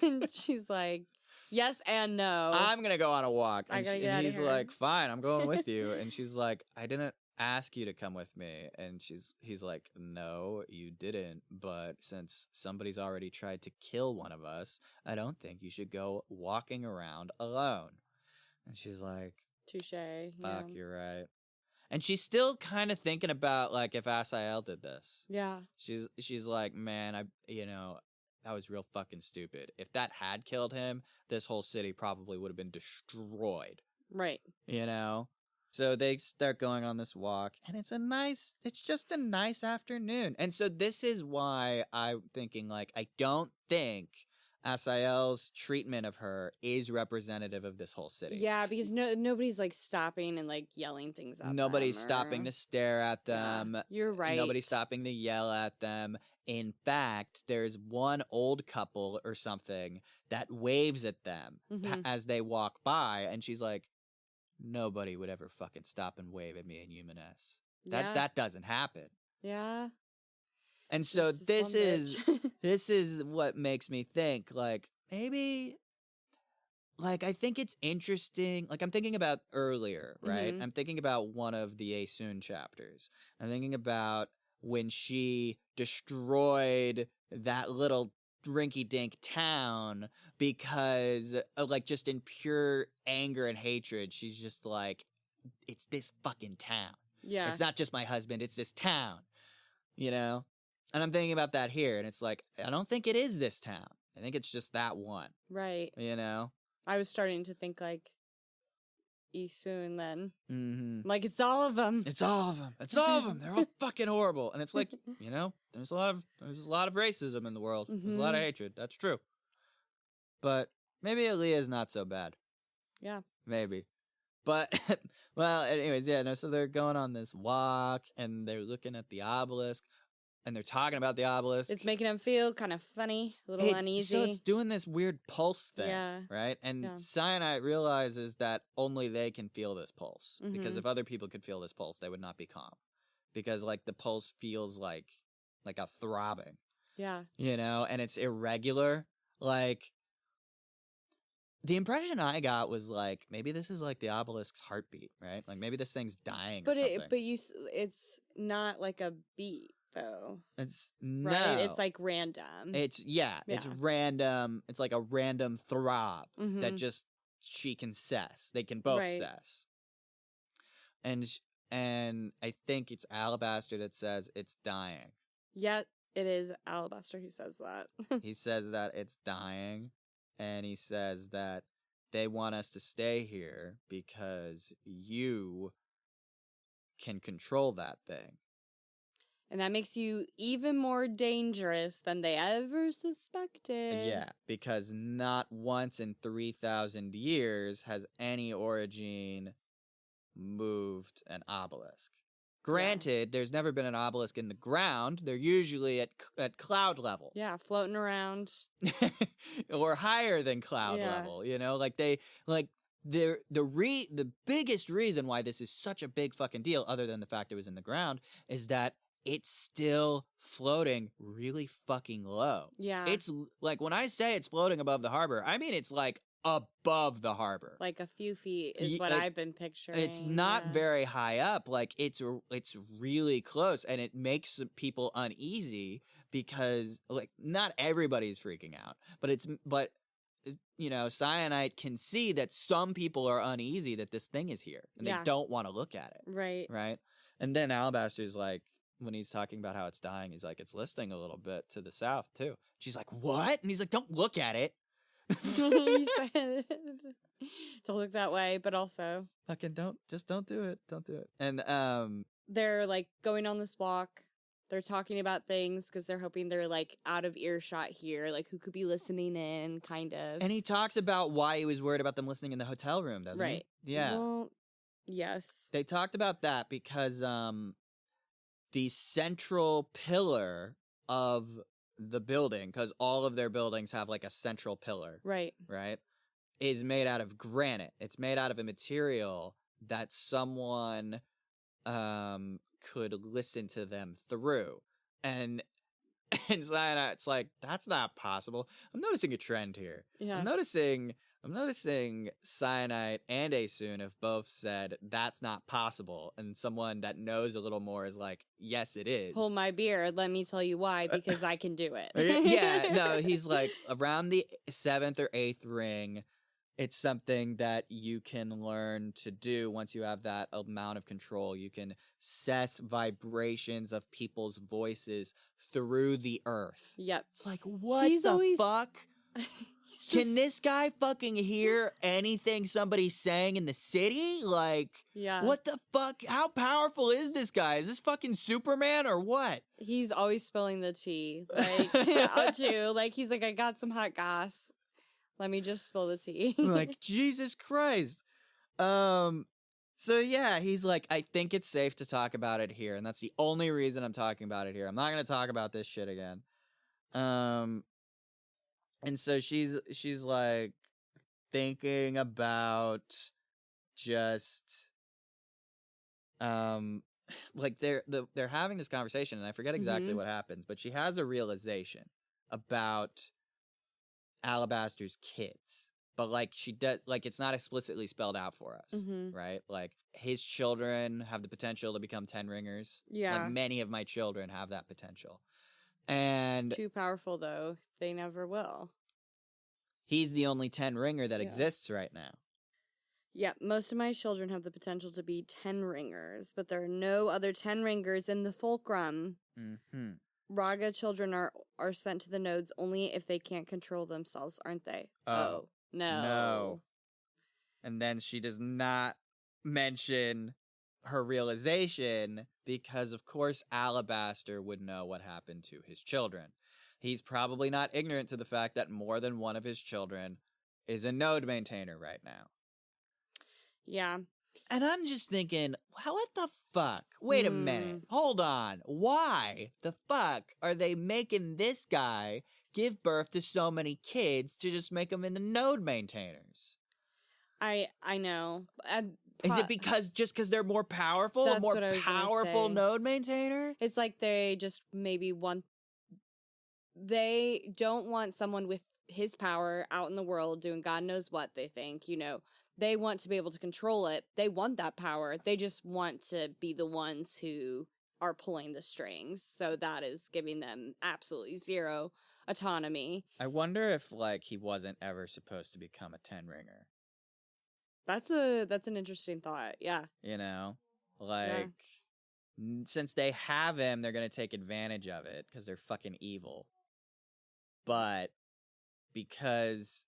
and she's like, yes and no. I'm gonna go on a walk. I And, gotta she- get and outta he's here. like, fine, I'm going with you. And she's like, I didn't ask you to come with me. And he's like, no, you didn't. But since somebody's already tried to kill one of us, I don't think you should go walking around alone. And she's like, Touche. fuck, you're right. And she's still kind of thinking about, like, if Asael did this. Yeah. She's like, man, that was real fucking stupid. If that had killed him, this whole city probably would have been destroyed. Right. So they start going on this walk, and it's just a nice afternoon. And so this is why I'm thinking, like, I don't think Asael's treatment of her is representative of this whole city. Yeah, because nobody's like stopping and like yelling things at Nobody's them stopping to stare at Yeah, them. you're right. Nobody's stopping to yell at them. In fact, there's one old couple or something that waves at them Mhm. as they walk by, and she's like, nobody would ever fucking stop and wave at me in Humaness. That doesn't happen. Yeah. And so This this one bitch. this is what makes me think, like, maybe, like, I think it's interesting. Like, I'm thinking about earlier, right? Mhm. I'm thinking about one of the Asun chapters. I'm thinking about when she destroyed that little rinky-dink town because, like, just in pure anger and hatred, she's just like, it's this fucking town. Yeah. It's not just my husband, it's this town, And I'm thinking about that here, and it's like, I don't think it is this town. I think it's just that one, Right. you know? I was starting to think like Isun then. Mm-hmm. Like, it's all of them. It's all of them. It's all of them. They're all fucking horrible. And it's like, you know, there's a lot of racism in the world. There's a lot of hatred. That's true. But maybe Aaliyah's not so bad. Yeah. Maybe. But, well, anyways, yeah, no, so they're going on this walk, and they're looking at the obelisk, and they're talking about the obelisk. It's making them feel kind of funny, a little uneasy. So it's doing this weird pulse thing, Yeah. right? And Yeah. Syenite realizes that only they can feel this pulse. Mhm. Because if other people could feel this pulse, they would not be calm. Because, like, the pulse feels like a throbbing, Yeah. you know? And it's irregular. Like, the impression I got was, like, maybe this is, like, the obelisk's heartbeat, right? Like, maybe this thing's dying or something. It's not like a beat, though. It's, Right? no. It's, like, random. It's random. It's like a random throb that just she can sense. They can both sense. And I think it's Alabaster that says it's dying. Yet it is Alabaster who says that. He says that it's dying, and he says that they want us to stay here because you can control that thing. And that makes you even more dangerous than they ever suspected. Yeah, because not once in 3,000 years has any origin moved an obelisk. Granted, there's never been an obelisk in the ground. They're usually at cloud level. Yeah, floating around. Or higher than cloud level, you know? Like the biggest reason why this is such a big fucking deal, other than the fact it was in the ground, is that it's still floating really fucking low. Yeah. It's like, when I say it's floating above the harbor, I mean it's like above the harbor. Like a few feet is what I've been picturing. It's not very high up. Like, it's really close, and it makes people uneasy because, like, not everybody's freaking out, but you know, Syenite can see that some people are uneasy that this thing is here, and they don't want to look at it. Right. Right? And then Alabaster's like, when he's talking about how it's dying, he's like, it's listing a little bit to the south, too. She's like, what? And he's like, don't look at it. He said don't look that way, but also fucking don't do it. Don't do it. And they're like going on this walk. They're talking about things because they're hoping they're like out of earshot here, like who could be listening in, kind of. And he talks about why he was worried about them listening in the hotel room, doesn't he? Yeah. Well, yes. They talked about that because the central pillar of the building, because all of their buildings have like a central pillar, right, is made out of granite. It's made out of a material that someone could listen to them through. And Syenite, it's like, that's not possible. I'm noticing a trend here. Yeah. I'm noticing Syenite and Isun have both said that's not possible, and someone that knows a little more is like, yes, it is. Hold my beer. Let me tell you why, because I can do it. Yeah, no, he's like, around the 7th or 8th ring, it's something that you can learn to do once you have that amount of control. You can sense vibrations of people's voices through the earth. Yep. It's like, what the fuck? Can this guy fucking hear anything somebody's saying in the city? Like, what the fuck? How powerful is this guy? Is this fucking Superman or what? He's always spilling the tea. Like, too. Like, he's like, I got some hot goss. Let me just spill the tea. Like, Jesus Christ. So yeah, he's like, I think it's safe to talk about it here, and that's the only reason I'm talking about it here. I'm not gonna talk about this shit again. And so she's like thinking about just like they're having this conversation, and I forget exactly what happens, but she has a realization about Alabaster's kids. But like she does, like it's not explicitly spelled out for us, right? Like his children have the potential to become 10 ringers. Yeah. Like many of my children have that potential. And too powerful, though. They never will. He's the only 10 ringer that exists right now. Yeah, most of my children have the potential to be 10 ringers, but there are no other 10 ringers in the fulcrum. Raga children are sent to the nodes only if they can't control themselves, aren't they? Oh. No. And then she does not mention her realization because, of course, Alabaster would know what happened to his children. He's probably not ignorant to the fact that more than one of his children is a node maintainer right now. Yeah. And I'm just thinking, what the fuck? Wait a minute. Hold on. Why the fuck are they making this guy give birth to so many kids to just make them into node maintainers? I know. Is it because they're more powerful? That's A more what I was gonna powerful say. node maintainer? It's like they just maybe they don't want someone with his power out in the world doing God knows what they think, you know. They want to be able to control it. They want that power. They just want to be the ones who are pulling the strings. So that is giving them absolutely zero autonomy. I wonder if, like, he wasn't ever supposed to become a 10-ringer. That's an interesting thought. Yeah. You know? Like, since they have him, they're going to take advantage of it because they're fucking evil. But because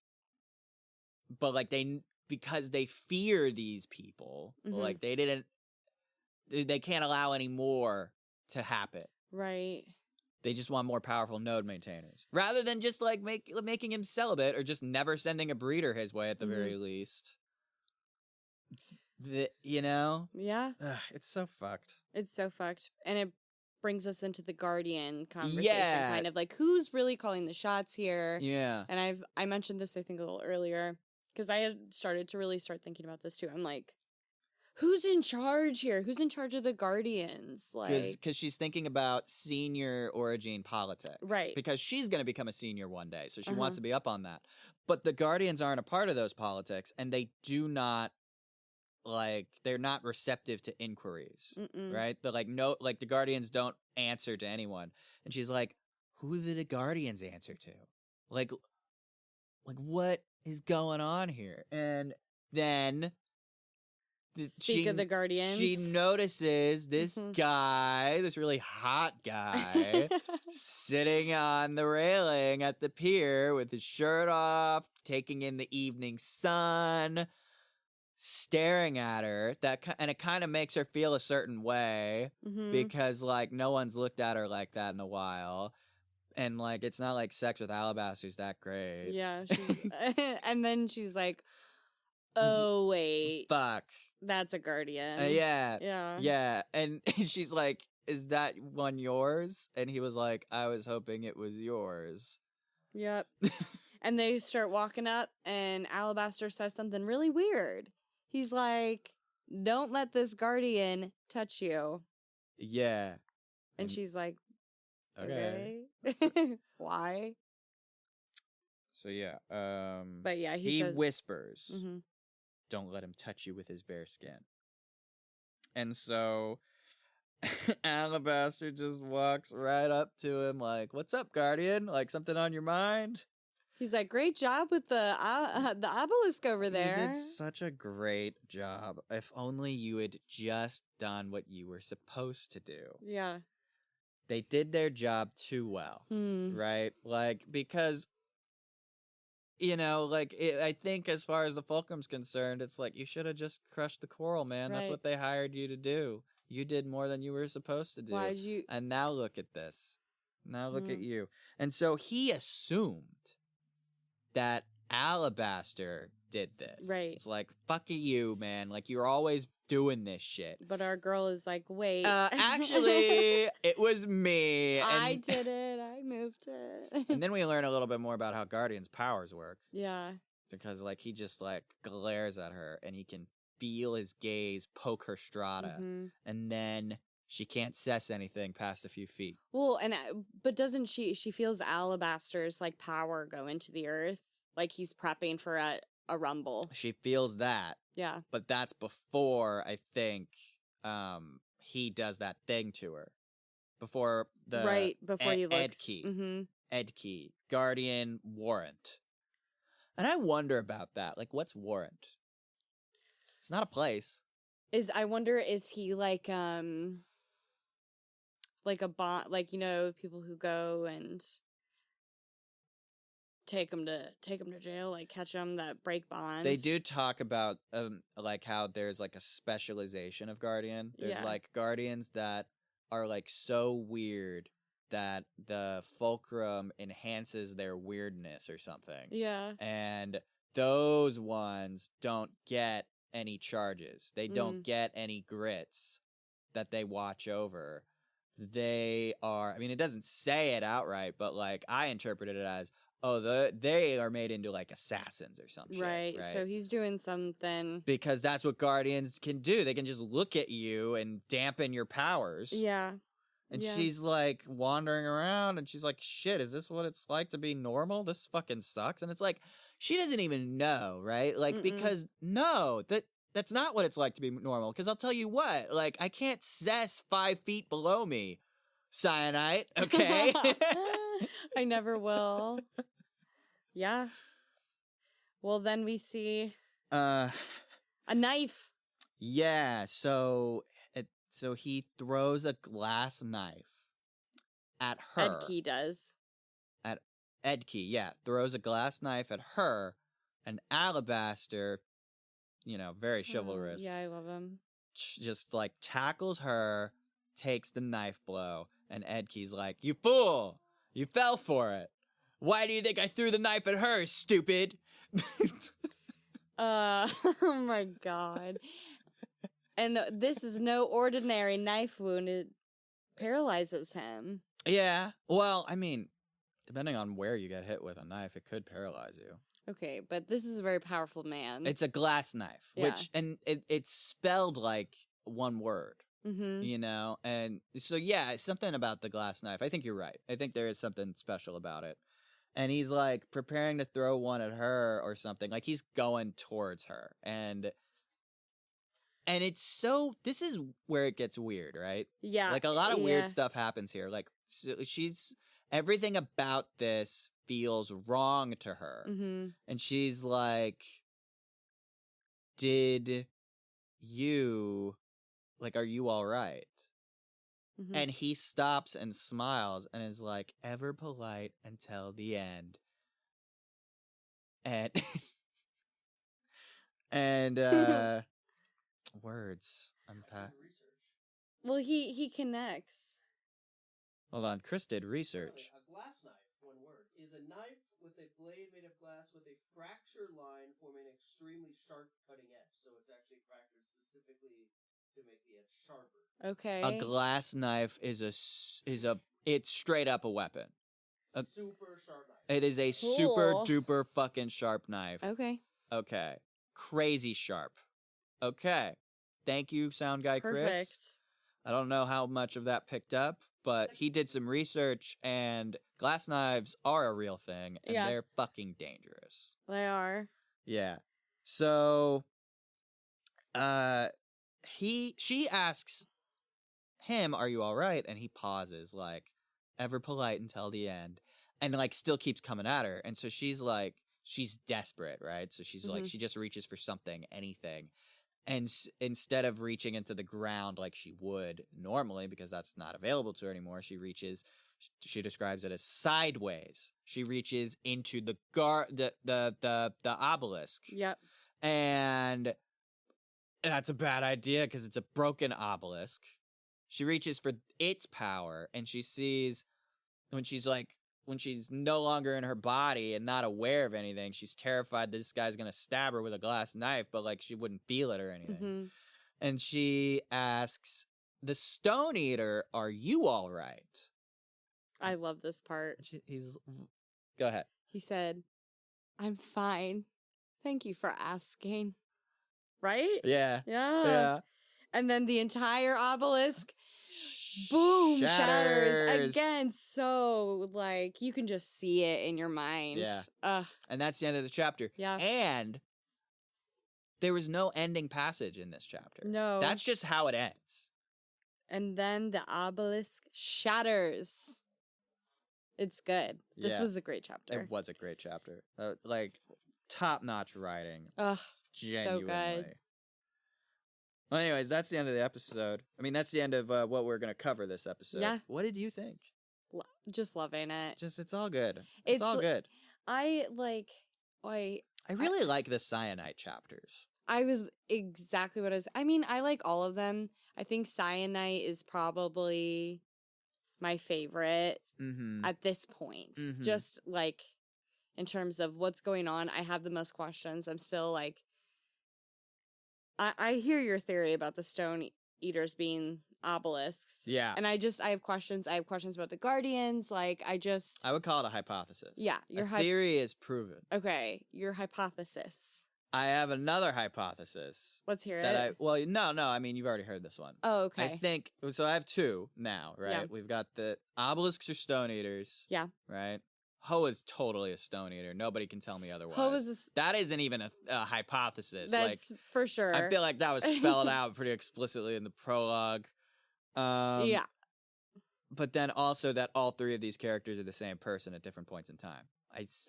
they fear these people, like they can't allow any more to happen. Right. They just want more powerful node maintainers. Rather than just like making him celibate or just never sending a breeder his way at the very least. You know? Yeah. Ugh, it's so fucked. It's so fucked. And it brings us into the Guardian conversation. Yeah. Kind of like, who's really calling the shots here? Yeah. And I mentioned this, I think, a little earlier. Because I had started to start thinking about this too. I'm like, who's in charge here? Who's in charge of the Guardians? Like, because she's thinking about senior Origin politics. Right. Because she's going to become a senior one day, so she wants to be up on that. But the Guardians aren't a part of those politics, and they do not, like, they're not receptive to inquiries, right? They're like, no, like, the Guardians don't answer to anyone. And she's like, who do the Guardians answer to? Like, what is going on here? And then speak of the Guardians. She notices this guy, this really hot guy, sitting on the railing at the pier with his shirt off, taking in the evening sun, staring at her. And it kind of makes her feel a certain way because, like, no one's looked at her like that in a while. And, like, it's not like sex with Alabaster's that great. Yeah. And then she's like, oh, wait. Fuck. That's a Guardian. Yeah. Yeah. Yeah. And she's like, is that one yours? And he was like, I was hoping it was yours. Yep. And they start walking up, and Alabaster says something really weird. He's like, don't let this Guardian touch you. Yeah. And she's like, okay. Why? So yeah, but yeah, he says, whispers, don't let him touch you with his bare skin. And so Alabaster just walks right up to him like, what's up, Guardian? Like, something on your mind? He's like, great job with the obelisk over there. You did such a great job. If only you had just done what you were supposed to do. Yeah. They did their job too well, right? Like, because, you know, like, I think as far as the Fulcrum's concerned, it's like, you should have just crushed the coral, man. That's what they hired you to do. You did more than you were supposed to do. Why'd you? And now look at this. Now look at you. And so he assumed that Alabaster did this. Right. It's like, fuck you, man. Like, you're always doing this shit. But our girl is like, wait. Actually, it was me. I did it. I moved it. And then we learn a little bit more about how Guardian's powers work. Yeah. Because, like, he just, like, glares at her, and he can feel his gaze poke her strata. And then she can't sense anything past a few feet. Well, but doesn't she feels Alabaster's, like, power go into the earth? Like, he's prepping for a rumble. She feels that. Yeah. But that's before, I think, he does that thing to her. Before the... Right, before he looks. Ed key. Ed key. Guardian warrant. And I wonder about that. Like, what's warrant? It's not a place. I wonder, is he like a bond, like, you know, people who go and take him to jail, like catch him, that break bonds. They do talk about like how there's like a specialization of guardian. There's Yeah. like guardians that are like so weird that the fulcrum enhances their weirdness or something. Yeah. And those ones don't get any charges. They don't get any grits that they watch over. They are, I mean, it doesn't say it outright, but like I interpreted it as, they are made into like assassins or some shit. Right. So he's doing something. Because that's what guardians can do. They can just look at you and dampen your powers. Yeah. And Yeah. she's like wandering around and she's like, shit, is this what it's like to be normal? This fucking sucks. And it's like, she doesn't even know, right? Like, because no, that's not what it's like to be normal. Because I'll tell you what, like, I can't cess 5 feet below me, Syenite, okay? I never will. Yeah. Well, then we see a knife. Yeah, so he throws a glass knife at her. Edkey does. At Edkey, yeah, throws a glass knife at her, an alabaster, very chivalrous. Yeah, I love him. Just like tackles her, takes the knife blow, and Edkey's like, "You fool! You fell for it. Why do you think I threw the knife at her, stupid?" Oh my god. And this is no ordinary knife wound. It paralyzes him. Yeah. Well, I mean, depending on where you get hit with a knife, it could paralyze you. Okay, but this is a very powerful man. It's a glass knife, Yeah. and it's spelled like one word, Mm-hmm. And so, yeah, something about the glass knife. I think you're right. I think there is something special about it. And he's like preparing to throw one at her or something. Like he's going towards her. And this is where it gets weird, right? Yeah. Like a lot of weird stuff happens here. Like everything about this feels wrong to her. Mm-hmm. And she's like, did you, like, are you all right? Mm-hmm. And he stops and smiles and is like, ever polite until the end. And, and, words unpack. Well, he connects. Hold on, Chris did research. A glass knife, one word, is a knife with a blade made of glass with a fracture line forming an extremely sharp cutting edge. So it's actually fractured specifically to make the edge sharper. Okay. A glass knife it's straight up a weapon. Super sharp knife. It is a super duper fucking sharp knife. Okay. Okay. Crazy sharp. Okay. Thank you, sound guy Perfect. Chris. I don't know how much of that picked up, but he did some research and glass knives are a real thing and they're fucking dangerous. They are. Yeah. So she asks him, "Are you all right?" And he pauses, like, ever polite until the end, and like still keeps coming at her. And so she's like, she's desperate, right? So she's like, she just reaches for something, anything. And instead of reaching into the ground like she would normally, because that's not available to her anymore, she describes it as sideways. She reaches into the obelisk. Yep. And that's a bad idea because it's a broken obelisk. She reaches for its power, and she sees when she's no longer in her body and not aware of anything, she's terrified that this guy's going to stab her with a glass knife, but like she wouldn't feel it or anything. Mm-hmm. And she asks, "The Stone Eater, are you all right?" I love this part. Go ahead. He said, "I'm fine. Thank you for asking." Right? Yeah. Yeah. And then the entire obelisk, boom, shatters again. So, like, you can just see it in your mind. Yeah. And that's the end of the chapter. Yeah. And there was no ending passage in this chapter. No. That's just how it ends. And then the obelisk shatters. It's good. This was a great chapter. It was a great chapter. Like, top-notch writing. Ugh. Genuinely. So good. Well, anyways, that's the end of the episode. I mean, that's the end of what we're going to cover this episode. Yeah. What did you think? Just loving it. It's all good. It's all good. I like. I really like the Syenite chapters. I was exactly what I was. I mean, I like all of them. I think Syenite is probably my favorite Mm-hmm. at this point. Mhm. Just like in terms of what's going on, I have the most questions. I'm still like, I hear your theory about the stone eaters being obelisks. Yeah. And I have questions. I have questions about the guardians. Like, I would call it a hypothesis. Yeah, your theory is proven. Okay, your hypothesis. I have another hypothesis. Let's hear that it. No. I mean, you've already heard this one. Oh, okay. I think so. I have two now, right? Yeah. We've got the obelisks or stone eaters. Yeah. Right. Ho is totally a stone eater. Nobody can tell me otherwise. Ho is that isn't even a hypothesis. That's like, for sure. I feel like that was spelled out pretty explicitly in the prologue. Yeah. But then also that all three of these characters are the same person at different points in time.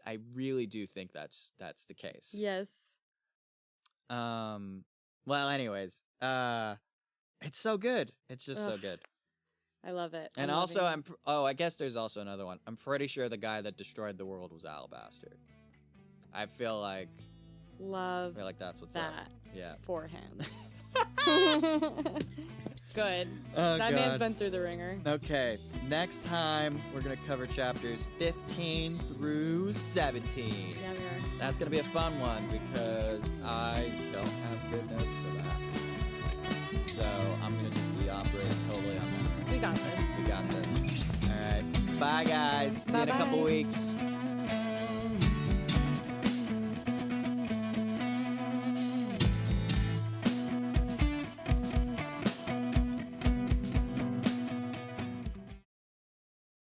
I really do think that's the case. Yes. Well, anyways, it's so good. It's just so good. I love it. And also, I guess there's also another one. I'm pretty sure the guy that destroyed the world was Alabaster. I feel like that's what's up. that Yeah. for him. Good. Oh, that God. man's been through the ringer. Okay, next time we're going to cover chapters 15 through 17. Yeah, we are. That's going to be a fun one because I don't have good notes for that. So I'm going to just be operating totally on that. We got this. We got this. All right. Bye, guys. See you in a couple Bye-bye. weeks.